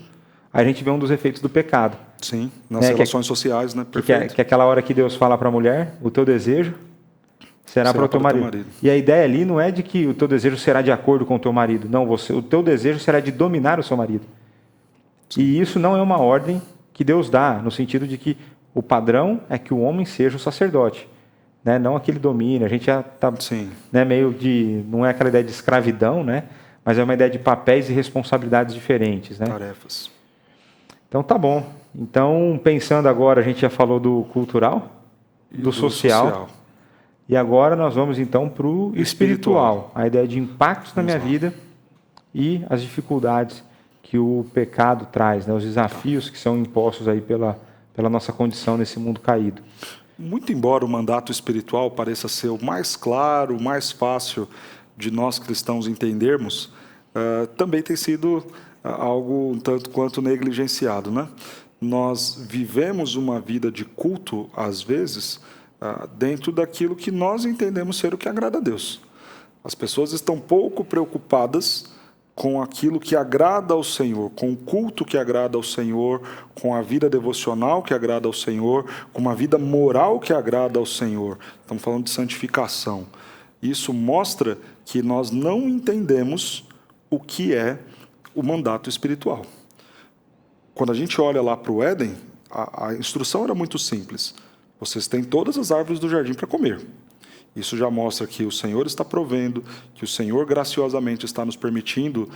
S1: a gente vê um dos efeitos do pecado.
S2: Sim, nas relações sociais, né?
S1: Que é aquela hora que Deus fala para a mulher, o teu desejo será para o teu marido. E a ideia ali não é de que o teu desejo será de acordo com o teu marido. Não, o teu desejo será de dominar o seu marido. Sim. E isso não é uma ordem que Deus dá, no sentido de que o padrão é que o homem seja o sacerdote. Né? Não aquele domínio. A gente já está, né, meio de... Não é aquela ideia de escravidão, né? Mas é uma ideia de papéis e responsabilidades diferentes. Né?
S2: Tarefas.
S1: Então tá bom. Então, pensando agora, a gente já falou do cultural, do social. E agora nós vamos então para o espiritual. A ideia de impactos na minha vida e as dificuldades que o pecado traz, né? Os desafios que são impostos aí pela nossa condição nesse mundo caído.
S2: Muito embora o mandato espiritual pareça ser o mais claro, o mais fácil de nós cristãos entendermos, também tem sido algo um tanto quanto negligenciado, né? Nós vivemos uma vida de culto, às vezes, dentro daquilo que nós entendemos ser o que agrada a Deus. As pessoas estão pouco preocupadas com aquilo que agrada ao Senhor, com o culto que agrada ao Senhor, com a vida devocional que agrada ao Senhor, com uma vida moral que agrada ao Senhor. Estamos falando de santificação. Isso mostra que nós não entendemos o que é o mandato espiritual. Quando a gente olha lá para o Éden, a instrução era muito simples. Vocês têm todas as árvores do jardim para comer. Isso já mostra que o Senhor está provendo, que o Senhor graciosamente está nos permitindo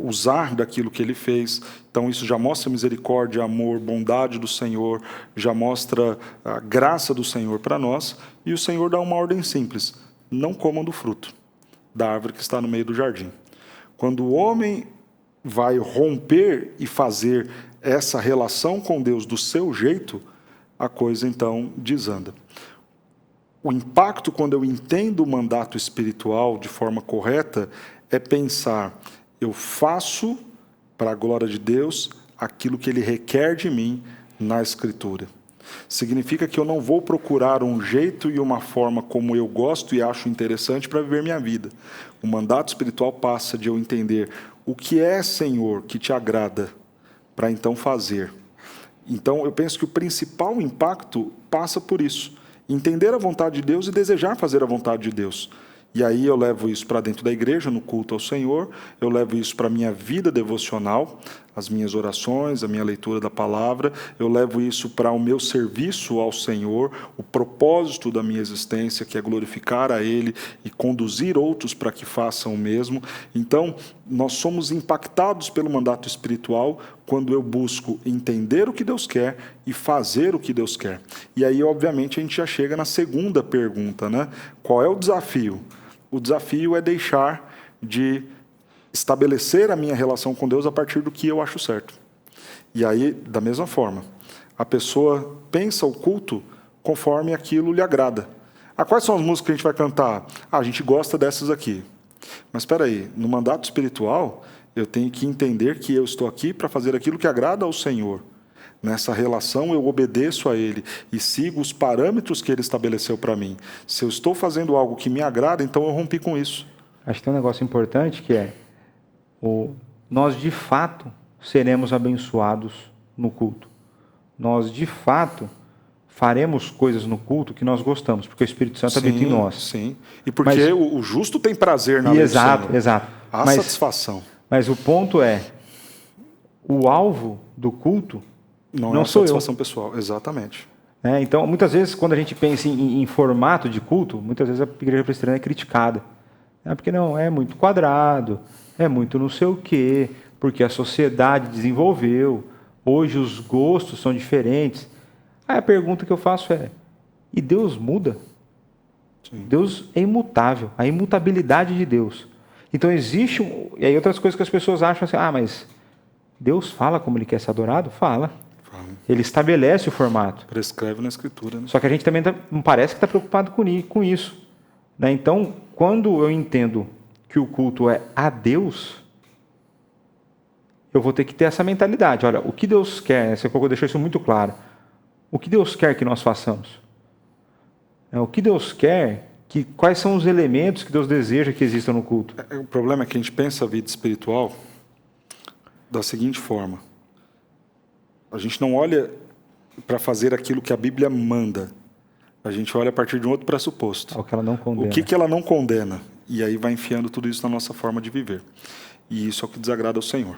S2: usar daquilo que Ele fez. Então isso já mostra misericórdia, amor, bondade do Senhor, já mostra a graça do Senhor para nós. E o Senhor dá uma ordem simples: não comam do fruto da árvore que está no meio do jardim. Quando o homem vai romper e fazer essa relação com Deus do seu jeito, a coisa então desanda. O impacto, quando eu entendo o mandato espiritual de forma correta, é pensar: eu faço para a glória de Deus aquilo que Ele requer de mim na Escritura. Significa que eu não vou procurar um jeito e uma forma como eu gosto e acho interessante para viver minha vida. O mandato espiritual passa de eu entender o que é, Senhor, que te agrada, para então fazer. Então, eu penso que o principal impacto passa por isso. Entender a vontade de Deus e desejar fazer a vontade de Deus. E aí eu levo isso para dentro da igreja, no culto ao Senhor, eu levo isso para a minha vida devocional, as minhas orações, a minha leitura da palavra, eu levo isso para o meu serviço ao Senhor, o propósito da minha existência, que é glorificar a Ele e conduzir outros para que façam o mesmo. Então, nós somos impactados pelo mandato espiritual quando eu busco entender o que Deus quer e fazer o que Deus quer. E aí, obviamente, a gente já chega na segunda pergunta, né? Qual é o desafio? O desafio é deixar de estabelecer a minha relação com Deus a partir do que eu acho certo. E aí, da mesma forma, a pessoa pensa o culto conforme aquilo lhe agrada. Quais são as músicas que a gente vai cantar? A gente gosta dessas aqui. Mas espera aí, no mandato espiritual, eu tenho que entender que eu estou aqui para fazer aquilo que agrada ao Senhor. Nessa relação, eu obedeço a Ele e sigo os parâmetros que Ele estabeleceu para mim. Se eu estou fazendo algo que me agrada, então eu rompi com isso.
S1: Acho que tem um negócio importante que é nós, de fato, seremos abençoados no culto. Nós, de fato, faremos coisas no culto que nós gostamos, porque o Espírito Santo habita em nós.
S2: Sim, e porque o justo tem prazer na lei do Senhor.
S1: Exato.
S2: Há satisfação.
S1: Mas o ponto é, o alvo do culto não sou eu.
S2: Satisfação pessoal, exatamente.
S1: Então, muitas vezes, quando a gente pensa em formato de culto, muitas vezes a igreja presbiteriana é criticada. Porque não, é muito quadrado, é muito não sei o quê, porque a sociedade desenvolveu, hoje os gostos são diferentes. Aí a pergunta que eu faço é, e Deus muda? Sim. Deus é imutável, a imutabilidade de Deus. Então existe, e aí outras coisas que as pessoas acham assim, mas Deus fala como Ele quer ser adorado? Fala. Ele estabelece o formato.
S2: Prescreve na Escritura. Né?
S1: Só que a gente também não parece que está preocupado com isso. Né? Então, quando eu entendo que o culto é a Deus, eu vou ter que ter essa mentalidade. Olha, o que Deus quer, você deixou isso muito claro. O que Deus quer que nós façamos? O que Deus quer, quais são os elementos que Deus deseja que existam no culto?
S2: O problema é que a gente pensa a vida espiritual da seguinte forma. A gente não olha para fazer aquilo que a Bíblia manda. A gente olha a partir de um outro pressuposto.
S1: Ao que ela não condena.
S2: O que ela não condena? E aí vai enfiando tudo isso na nossa forma de viver. E isso é o que desagrada ao Senhor.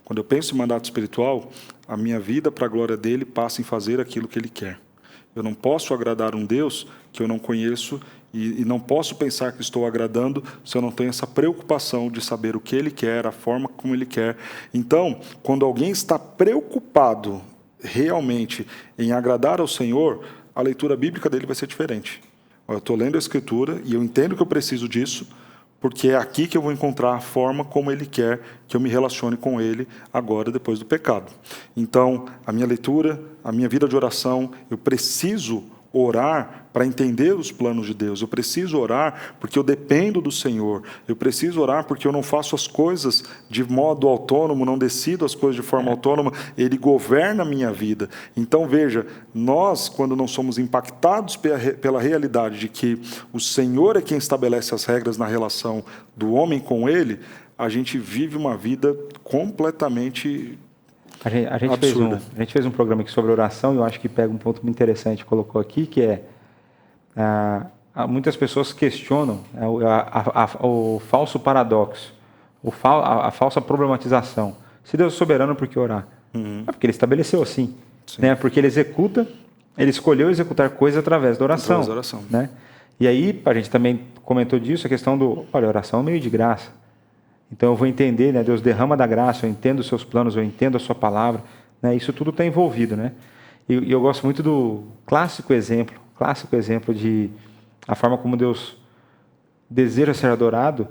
S2: Quando eu penso em mandato espiritual, a minha vida para a glória dele passa em fazer aquilo que ele quer. Eu não posso agradar um Deus que eu não conheço e não posso pensar que estou agradando se eu não tenho essa preocupação de saber o que ele quer, a forma como ele quer. Então, quando alguém está preocupado realmente em agradar ao Senhor, a leitura bíblica dele vai ser diferente. Eu estou lendo a Escritura e eu entendo que eu preciso disso, porque é aqui que eu vou encontrar a forma como ele quer que eu me relacione com ele agora, depois do pecado. Então, a minha leitura, a minha vida de oração, eu preciso orar para entender os planos de Deus. Eu preciso orar porque eu dependo do Senhor. Eu preciso orar porque eu não faço as coisas de modo autônomo, não decido as coisas de forma autônoma. Ele governa a minha vida. Então, veja, nós, quando não somos impactados pela realidade de que o Senhor é quem estabelece as regras na relação do homem com ele, a gente vive uma vida completamente
S1: A gente fez um programa aqui sobre oração e eu acho que pega um ponto muito interessante, colocou aqui, que é muitas pessoas questionam o falso paradoxo, a falsa problematização. Se Deus é soberano, por que orar? É porque ele estabeleceu assim. Né? Porque ele escolheu executar coisas através da oração.
S2: Através da oração.
S1: Né? E aí, a gente também comentou disso, a questão olha, a oração é meio de graça. Então eu vou entender, né? Deus derrama da graça, eu entendo os seus planos, eu entendo a sua palavra, né? Isso tudo está envolvido, né? E eu gosto muito do clássico exemplo de a forma como Deus deseja ser adorado,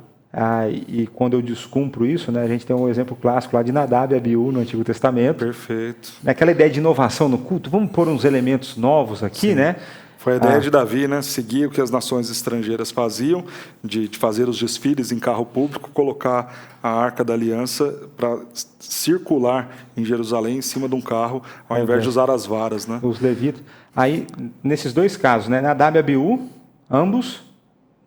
S1: e quando eu descumpro isso, né? A gente tem um exemplo clássico lá de Nadab e Abiú no Antigo Testamento.
S2: Perfeito.
S1: Aquela ideia de inovação no culto, vamos pôr uns elementos novos aqui, Sim. né?
S2: Foi a ideia de Davi, né? Seguir o que as nações estrangeiras faziam, de fazer os desfiles em carro público, colocar a Arca da Aliança para circular em Jerusalém em cima de um carro, ao invés de usar as varas, né?
S1: Os levitas. Aí, nesses dois casos, né? Nadab e Abiú, ambos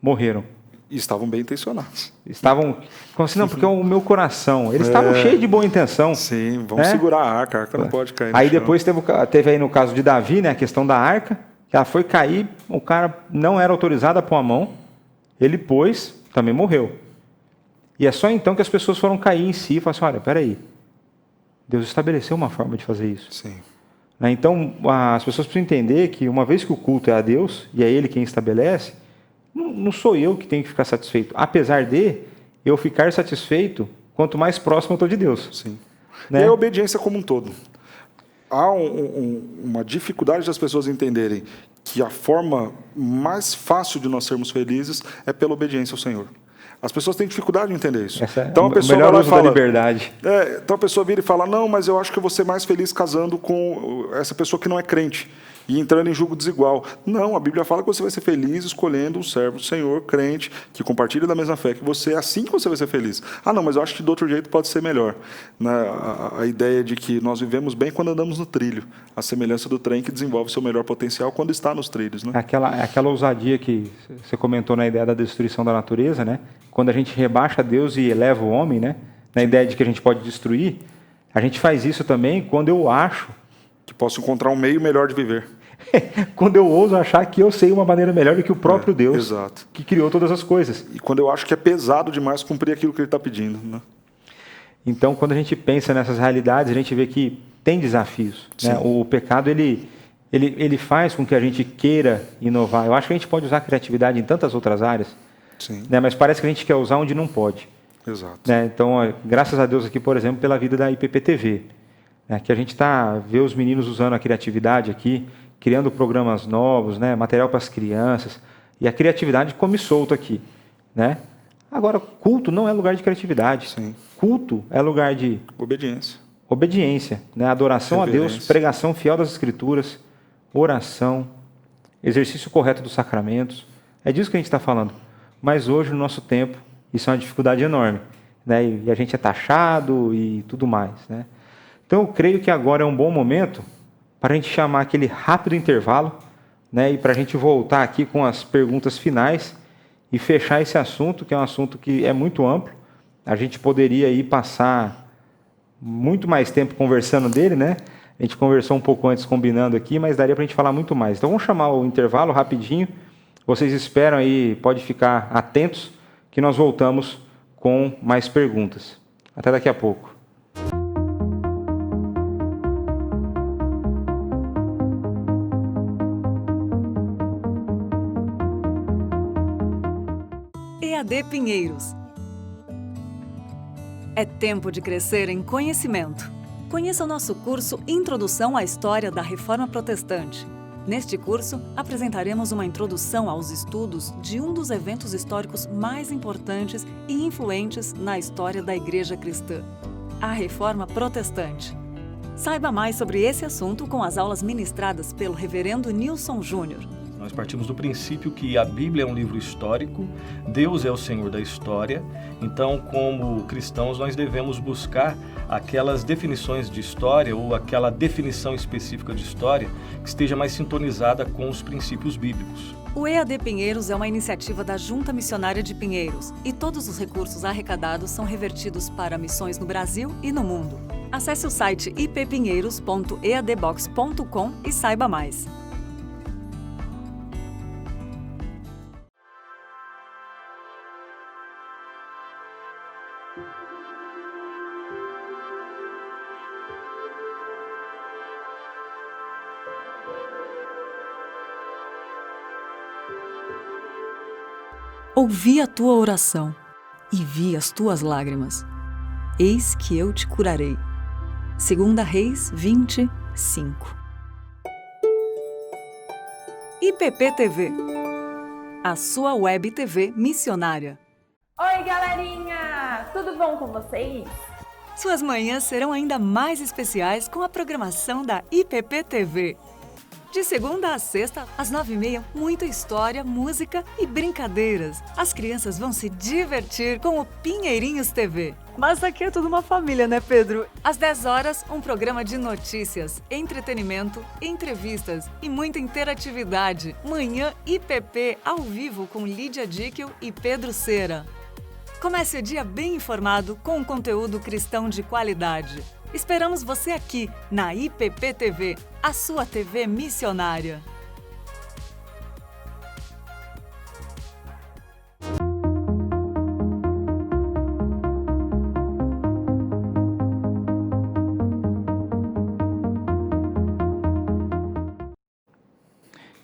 S1: morreram.
S2: E estavam bem intencionados.
S1: Estavam, como assim, não, porque é o meu coração. Eles estavam cheios de boa intenção.
S2: Sim, vamos segurar a arca não pode cair no
S1: Aí
S2: chão.
S1: depois teve aí no caso de Davi, né? A questão da arca. Ela foi cair, o cara não era autorizado a pôr a mão, ele pôs, também morreu. E é só então que as pessoas foram cair em si e falaram assim, olha, peraí, Deus estabeleceu uma forma de fazer isso.
S2: Sim.
S1: Então, as pessoas precisam entender que uma vez que o culto é a Deus, e é Ele quem estabelece, não sou eu que tenho que ficar satisfeito, apesar de eu ficar satisfeito quanto mais próximo eu estou de Deus.
S2: Sim.
S1: Né?
S2: E a obediência como um todo. Há uma dificuldade das pessoas entenderem que a forma mais fácil de nós sermos felizes é pela obediência ao Senhor. As pessoas têm dificuldade em entender isso.
S1: Então a pessoa vai lá e fala, da liberdade.
S2: Então a pessoa vira e fala, não, mas eu acho que eu vou ser mais feliz casando com essa pessoa que não é crente e entrando em julgo desigual. Não, a Bíblia fala que você vai ser feliz escolhendo um servo do Senhor, crente, que compartilha da mesma fé que você, é assim que você vai ser feliz. Ah, não, mas eu acho que de outro jeito pode ser melhor. A ideia de que nós vivemos bem quando andamos no trilho, a semelhança do trem que desenvolve seu melhor potencial quando está nos trilhos. Né?
S1: Aquela ousadia que você comentou na ideia da destruição da natureza, né? Quando a gente rebaixa Deus e eleva o homem, né? Na ideia de que a gente pode destruir, a gente faz isso também quando eu acho
S2: que posso encontrar um meio melhor de viver.
S1: Quando eu ouso achar que eu sei uma maneira melhor do que o próprio Deus,
S2: exato.
S1: Que criou todas as coisas.
S2: E quando eu acho que é pesado demais cumprir aquilo que Ele está pedindo. Né?
S1: Então, quando a gente pensa nessas realidades, a gente vê que tem desafios. Né? O pecado, ele faz com que a gente queira inovar. Eu acho que a gente pode usar a criatividade em tantas outras áreas, né? Mas parece que a gente quer usar onde não pode.
S2: Exato.
S1: Né? Então, graças a Deus aqui, por exemplo, pela vida da IPPTV, né? Que a gente vê os meninos usando a criatividade aqui, criando programas novos, né? Material para as crianças, e a criatividade come solto aqui. Né? Agora, culto não é lugar de criatividade.
S2: Sim.
S1: Culto é lugar de obediência, né? Adoração a Deus, pregação fiel das Escrituras, oração, exercício correto dos sacramentos. É disso que a gente está falando. Mas hoje, no nosso tempo, isso é uma dificuldade enorme. Né? E a gente é taxado e tudo mais. Né? Então, eu creio que agora é um bom momento para a gente chamar aquele rápido intervalo, né? E para a gente voltar aqui com as perguntas finais e fechar esse assunto, que é um assunto que é muito amplo. A gente poderia aí passar muito mais tempo conversando dele, né? A gente conversou um pouco antes, combinando aqui, mas daria para a gente falar muito mais. Então vamos chamar o intervalo rapidinho. Vocês esperam aí, pode ficar atentos, que nós voltamos com mais perguntas. Até daqui a pouco.
S3: EAD Pinheiros. É tempo de crescer em conhecimento. Conheça o nosso curso Introdução à História da Reforma Protestante. Neste curso, apresentaremos uma introdução aos estudos de um dos eventos históricos mais importantes e influentes na história da Igreja Cristã, a Reforma Protestante. Saiba mais sobre esse assunto com as aulas ministradas pelo Reverendo Nilson Júnior.
S4: Nós partimos do princípio que a Bíblia é um livro histórico, Deus é o Senhor da história, então, como cristãos, nós devemos buscar aquelas definições de história ou aquela definição específica de história que esteja mais sintonizada com os princípios bíblicos.
S3: O EAD Pinheiros é uma iniciativa da Junta Missionária de Pinheiros e todos os recursos arrecadados são revertidos para missões no Brasil e no mundo. Acesse o site ippinheiros.eadbox.com e saiba mais. Ouvi a tua oração e vi as tuas lágrimas. Eis que eu te curarei. 2 Reis 20:5. IPP-TV, a sua web TV missionária.
S5: Oi, galerinha! Tudo bom com vocês?
S3: Suas manhãs serão ainda mais especiais com a programação da IPP-TV. De segunda a sexta, às 9h30, muita história, música e brincadeiras. As crianças vão se divertir com o Pinheirinhos TV. Mas aqui é tudo uma família, né, Pedro? Às 10 horas, um programa de notícias, entretenimento, entrevistas e muita interatividade. Manhã IPP, ao vivo com Lídia Dickel e Pedro Cera. Comece o dia bem informado com um conteúdo cristão de qualidade. Esperamos você aqui na IPP-TV, a sua TV missionária.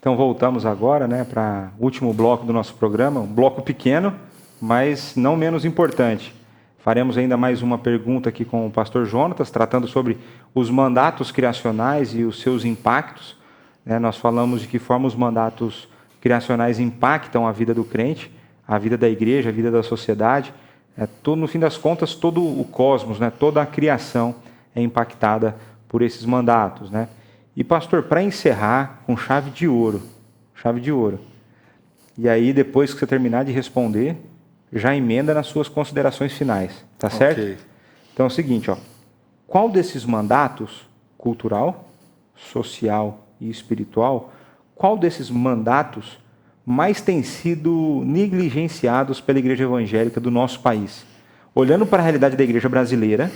S1: Então voltamos agora, para o último bloco do nosso programa, um bloco pequeno, mas não menos importante. Faremos ainda mais uma pergunta aqui com o pastor Jonatas, tratando sobre os mandatos criacionais e os seus impactos. Nós falamos de que forma os mandatos criacionais impactam a vida do crente, a vida da igreja, a vida da sociedade. No fim das contas, todo o cosmos, toda a criação é impactada por esses mandatos. E, pastor, para encerrar com chave de ouro, e aí depois que você terminar de responder, já emenda nas suas considerações finais, tá certo?
S2: Okay.
S1: Então é o seguinte, qual desses mandatos, cultural, social e espiritual, qual desses mandatos mais tem sido negligenciados pela igreja evangélica do nosso país? Olhando para a realidade da igreja brasileira,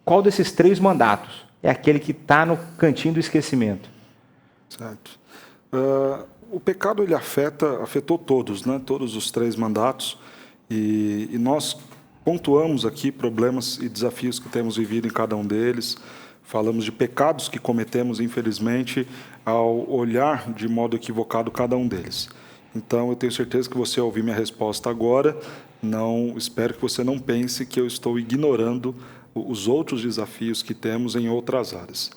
S1: qual desses 3 mandatos é aquele que está no cantinho do esquecimento?
S2: Certo. O pecado ele afetou todos, todos os 3 mandatos. E nós pontuamos aqui problemas e desafios que temos vivido em cada um deles. Falamos de pecados que cometemos, infelizmente, ao olhar de modo equivocado cada um deles. Então, eu tenho certeza que você, ao ouvir minha resposta agora, espero que você não pense que eu estou ignorando os outros desafios que temos em outras áreas.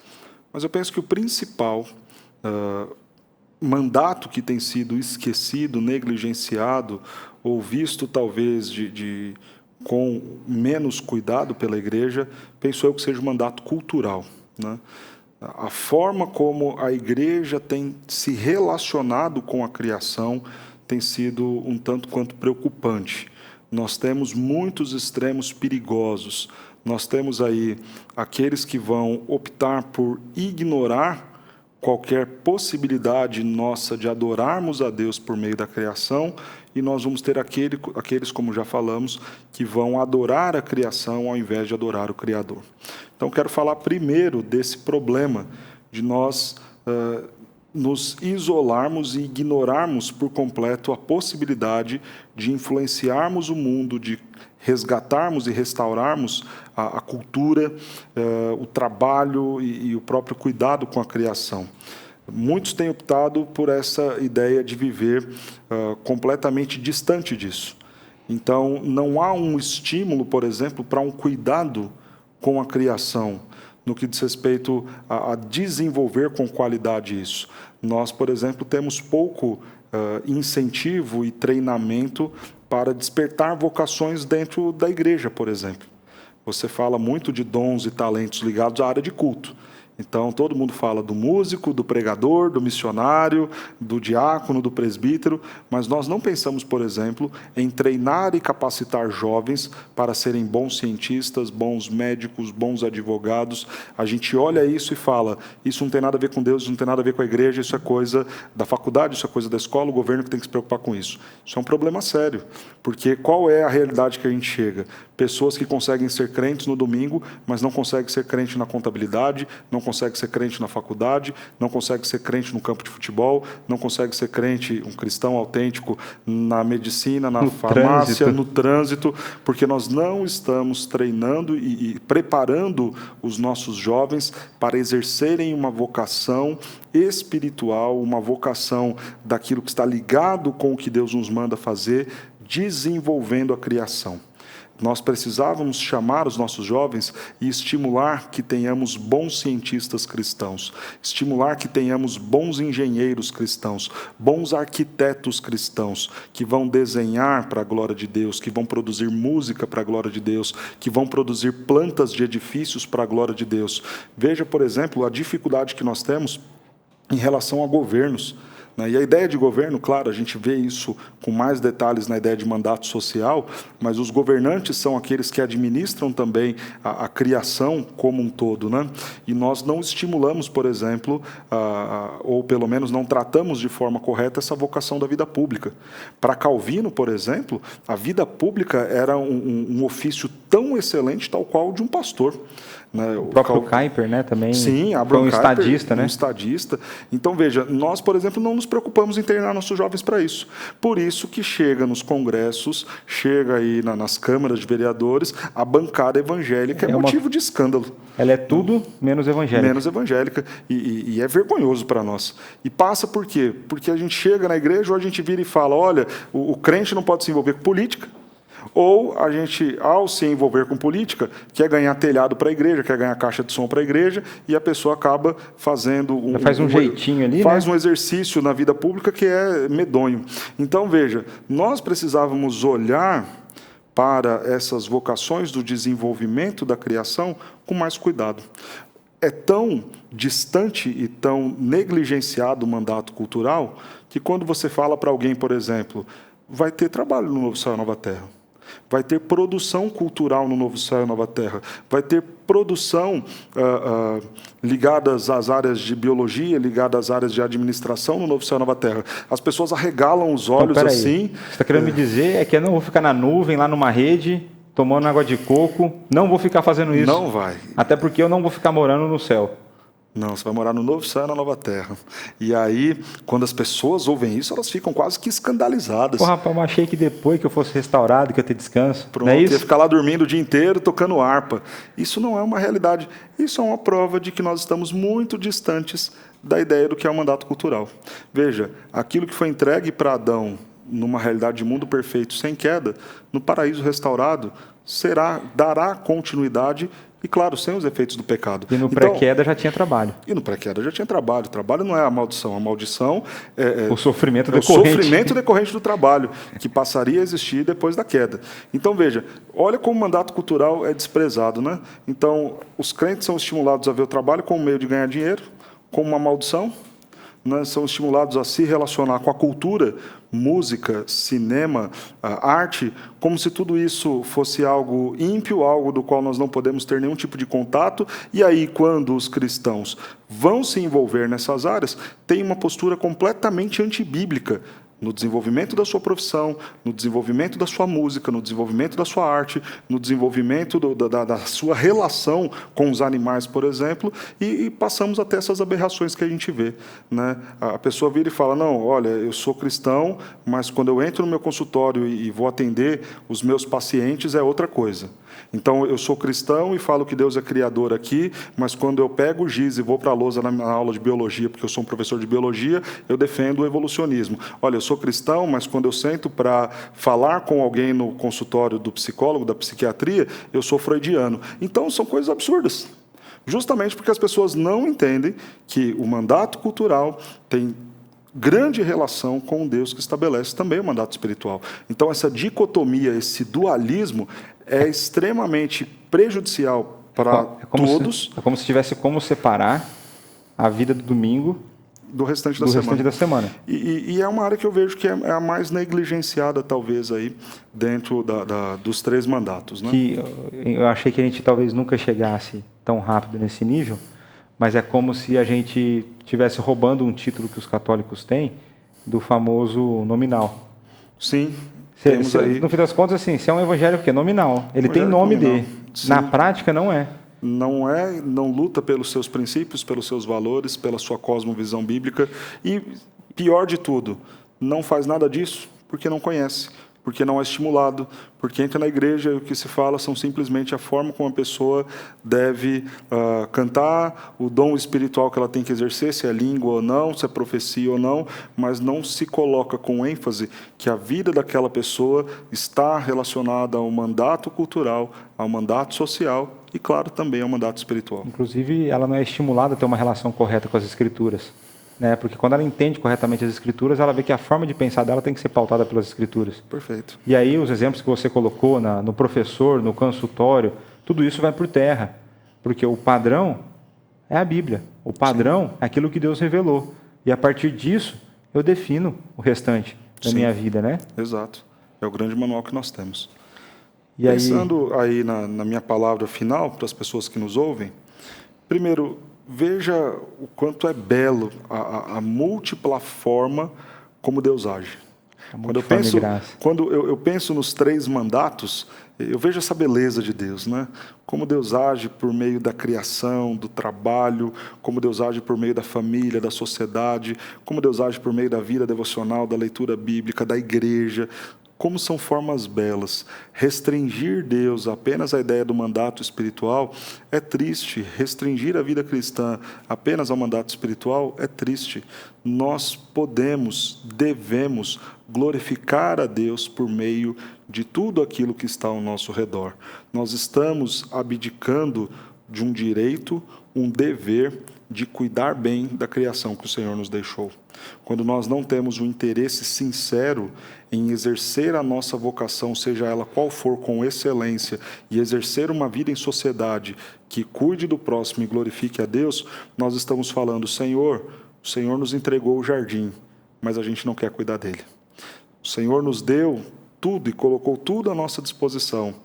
S2: Mas eu penso que o principal mandato que tem sido esquecido, negligenciado, ou visto talvez com menos cuidado pela igreja, penso eu que seja o mandato cultural. A forma como a igreja tem se relacionado com a criação tem sido um tanto quanto preocupante. Nós temos muitos extremos perigosos. Nós temos aí aqueles que vão optar por ignorar qualquer possibilidade nossa de adorarmos a Deus por meio da criação, e nós vamos ter aqueles, como já falamos, que vão adorar a criação ao invés de adorar o Criador. Então, quero falar primeiro desse problema de nós nos isolarmos e ignorarmos por completo a possibilidade de influenciarmos o mundo, de resgatarmos e restaurarmos a cultura, o trabalho e o próprio cuidado com a criação. Muitos têm optado por essa ideia de viver completamente distante disso. Então, não há um estímulo, por exemplo, para um cuidado com a criação, no que diz respeito a desenvolver com qualidade isso. Nós, por exemplo, temos pouco incentivo e treinamento para despertar vocações dentro da igreja, por exemplo. Você fala muito de dons e talentos ligados à área de culto. Então, todo mundo fala do músico, do pregador, do missionário, do diácono, do presbítero, mas nós não pensamos, por exemplo, em treinar e capacitar jovens para serem bons cientistas, bons médicos, bons advogados. A gente olha isso e fala, isso não tem nada a ver com Deus, isso não tem nada a ver com a igreja, isso é coisa da faculdade, isso é coisa da escola, o governo que tem que se preocupar com isso. Isso é um problema sério, porque qual é a realidade que a gente chega? Pessoas que conseguem ser crentes no domingo, mas não conseguem ser crente na contabilidade, não consegue ser crente na faculdade, não consegue ser crente no campo de futebol, não consegue ser crente, um cristão autêntico, na medicina, na farmácia, no trânsito, porque nós não estamos treinando e preparando os nossos jovens para exercerem uma vocação espiritual, uma vocação daquilo que está ligado com o que Deus nos manda fazer, desenvolvendo a criação. Nós precisávamos chamar os nossos jovens e estimular que tenhamos bons cientistas cristãos, estimular que tenhamos bons engenheiros cristãos, bons arquitetos cristãos, que vão desenhar para a glória de Deus, que vão produzir música para a glória de Deus, que vão produzir plantas de edifícios para a glória de Deus. Veja, por exemplo, a dificuldade que nós temos em relação a governos. E a ideia de governo, claro, a gente vê isso com mais detalhes na ideia de mandato social, mas os governantes são aqueles que administram também a criação como um todo, né? E nós não estimulamos, por exemplo, ou pelo menos não tratamos de forma correta essa vocação da vida pública. Para Calvino, por exemplo, a vida pública era um ofício tão excelente, tal qual o de um pastor.
S1: O próprio Kuyper, né, também.
S2: Sim,
S1: foi um estadista, né?
S2: Um estadista. Então, veja, nós, por exemplo, não nos preocupamos em treinar nossos jovens para isso. Por isso que chega nos congressos, chega aí nas câmaras de vereadores, a bancada evangélica é motivo de escândalo.
S1: Ela é tudo menos evangélica.
S2: Menos evangélica. E é vergonhoso para nós. E passa por quê? Porque a gente chega na igreja ou a gente vira e fala, olha, o crente não pode se envolver com política. Ou a gente, ao se envolver com política, quer ganhar telhado para a igreja, quer ganhar caixa de som para a igreja, e a pessoa acaba fazendo
S1: um jeitinho ali,
S2: faz um exercício na vida pública que é medonho. Então, veja, nós precisávamos olhar para essas vocações do desenvolvimento da criação com mais cuidado. É tão distante e tão negligenciado o mandato cultural que quando você fala para alguém, por exemplo, vai ter trabalho no Novo Céu e Nova Terra. Vai ter produção cultural no Novo Céu e Nova Terra. Vai ter produção ligadas às áreas de biologia, ligadas às áreas de administração no Novo Céu e Nova Terra. As pessoas arregalam os olhos assim.
S1: Você está querendo me dizer é que eu não vou ficar na nuvem, lá numa rede, tomando água de coco, não vou ficar fazendo isso.
S2: Não vai.
S1: Até porque eu não vou ficar morando no céu.
S2: Não, você vai morar no Novo Céu e na Nova Terra. E aí, quando as pessoas ouvem isso, elas ficam quase que escandalizadas.
S1: Pô, rapaz, eu achei que depois que eu fosse restaurado, que eu ia ter descanso.
S2: Pronto,
S1: não é isso?
S2: Ia ficar lá dormindo o dia inteiro, tocando harpa. Isso não é uma realidade. Isso é uma prova de que nós estamos muito distantes da ideia do que é o mandato cultural. Veja, aquilo que foi entregue para Adão numa realidade de mundo perfeito, sem queda, no paraíso restaurado, dará continuidade e, claro, sem os efeitos do pecado.
S1: E no pré-queda já tinha trabalho.
S2: E no pré-queda já tinha trabalho. O trabalho não é a maldição. A maldição
S1: o sofrimento decorrente.
S2: O sofrimento decorrente do trabalho, que passaria a existir depois da queda. Então, veja, olha como o mandato cultural é desprezado, né? Então, os crentes são estimulados a ver o trabalho como meio de ganhar dinheiro, como uma maldição, né? São estimulados a se relacionar com a cultura, música, cinema, arte, como se tudo isso fosse algo ímpio, algo do qual nós não podemos ter nenhum tipo de contato. E aí, quando os cristãos vão se envolver nessas áreas, tem uma postura completamente antibíblica no desenvolvimento da sua profissão, no desenvolvimento da sua música, no desenvolvimento da sua arte, no desenvolvimento da sua relação com os animais, por exemplo, e passamos até essas aberrações que a gente vê, né? A pessoa vira e fala, não, olha, eu sou cristão, mas quando eu entro no meu consultório e vou atender os meus pacientes é outra coisa. Então, eu sou cristão e falo que Deus é criador aqui, mas quando eu pego o giz e vou para a lousa na aula de biologia, porque eu sou um professor de biologia, eu defendo o evolucionismo. Olha, eu sou cristão, mas quando eu sento para falar com alguém no consultório do psicólogo, da psiquiatria, eu sou freudiano. Então, são coisas absurdas. Justamente porque as pessoas não entendem que o mandato cultural tem grande relação com o Deus que estabelece também o mandato espiritual. Então, essa dicotomia, esse dualismo é extremamente prejudicial para todos.
S1: É como se tivesse como separar a vida do domingo
S2: do restante
S1: da semana.
S2: E é uma área que eu vejo que é a mais negligenciada, talvez, aí, dentro dos 3 mandatos. Né?
S1: Que eu achei que a gente talvez nunca chegasse tão rápido nesse nível, mas é como se a gente estivesse roubando um título que os católicos têm do famoso nominal.
S2: Sim. Temos aí...
S1: No fim das contas, assim, se é um evangelho que é nominal, ele tem nome dele. Na prática, não é.
S2: Não luta pelos seus princípios, pelos seus valores, pela sua cosmovisão bíblica. E, pior de tudo, não faz nada disso porque não conhece, porque não é estimulado, porque entra na igreja e o que se fala são simplesmente a forma como a pessoa deve cantar, o dom espiritual que ela tem que exercer, se é língua ou não, se é profecia ou não, mas não se coloca com ênfase que a vida daquela pessoa está relacionada ao mandato cultural, ao mandato social e, claro, também ao mandato espiritual.
S1: Inclusive, ela não é estimulada a ter uma relação correta com as Escrituras. Né? Porque quando ela entende corretamente as Escrituras, ela vê que a forma de pensar dela tem que ser pautada pelas Escrituras.
S2: Perfeito.
S1: E aí os exemplos que você colocou no professor, no consultório, tudo isso vai por terra. Porque o padrão é a Bíblia. O padrão é aquilo que Deus revelou. E a partir disso, eu defino o restante da minha vida, né?
S2: Exato. É o grande manual que nós temos.
S1: E
S2: Pensando aí na minha palavra final, para as pessoas que nos ouvem, primeiro, veja o quanto é belo a múltipla forma como Deus age. Quando eu penso nos 3 mandatos, eu vejo essa beleza de Deus, né? Como Deus age por meio da criação, do trabalho, como Deus age por meio da família, da sociedade, como Deus age por meio da vida devocional, da leitura bíblica, da igreja. Como são formas belas. Restringir Deus apenas à ideia do mandato espiritual é triste. Restringir a vida cristã apenas ao mandato espiritual é triste. Nós devemos glorificar a Deus por meio de tudo aquilo que está ao nosso redor. Nós estamos abdicando de um direito, um dever de cuidar bem da criação que o Senhor nos deixou. Quando nós não temos um interesse sincero em exercer a nossa vocação, seja ela qual for, com excelência, e exercer uma vida em sociedade que cuide do próximo e glorifique a Deus, nós estamos falando, Senhor, o Senhor nos entregou o jardim, mas a gente não quer cuidar dele. O Senhor nos deu tudo e colocou tudo à nossa disposição,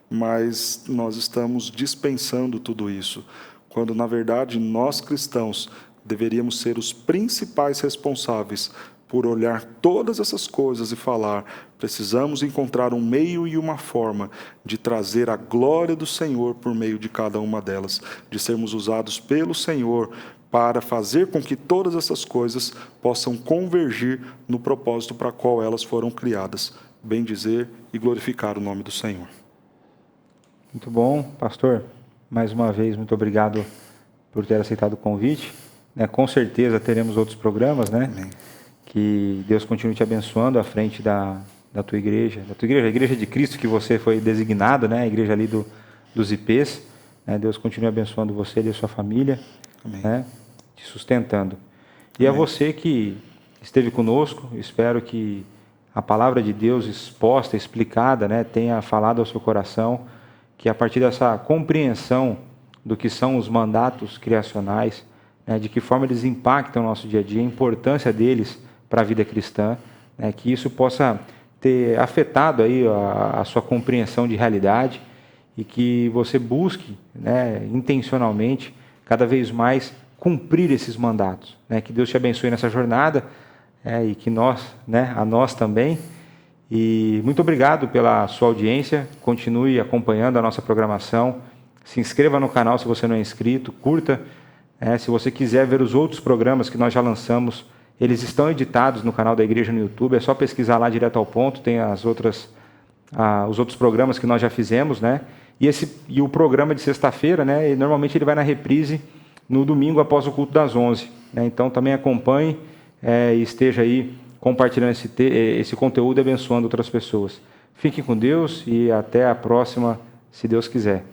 S2: mas nós estamos dispensando tudo isso, quando, na verdade, nós cristãos deveríamos ser os principais responsáveis por olhar todas essas coisas e falar, precisamos encontrar um meio e uma forma de trazer a glória do Senhor por meio de cada uma delas, de sermos usados pelo Senhor para fazer com que todas essas coisas possam convergir no propósito para qual elas foram criadas, bendizer e glorificar o nome do Senhor.
S1: Muito bom, pastor. Mais uma vez, muito obrigado por ter aceitado o convite. Com certeza teremos outros programas, né?
S2: Amém.
S1: Que Deus continue te abençoando à frente da tua igreja, a Igreja de Cristo, que você foi designado, né? A igreja ali dos IPs. Deus continue abençoando você e a sua família, né? Te sustentando. E a você que esteve conosco, espero que a palavra de Deus exposta, explicada, né, tenha falado ao seu coração, que a partir dessa compreensão do que são os mandatos criacionais, de que forma eles impactam o nosso dia a dia, a importância deles para a vida cristã, que isso possa ter afetado aí a sua compreensão de realidade e que você busque, intencionalmente, cada vez mais cumprir esses mandatos. Que Deus te abençoe nessa jornada, e que nós, né, a nós também. E muito obrigado pela sua audiência, continue acompanhando a nossa programação, se inscreva no canal se você não é inscrito, curta, se você quiser ver os outros programas que nós já lançamos, eles estão editados no canal da igreja no YouTube, é só pesquisar lá direto ao ponto, tem os outros programas que nós já fizemos, né? E o programa de sexta-feira, né, normalmente ele vai na reprise no domingo após o culto das 11, né? Então também acompanhe e esteja aí compartilhando esse conteúdo e abençoando outras pessoas. Fiquem com Deus e até a próxima, se Deus quiser.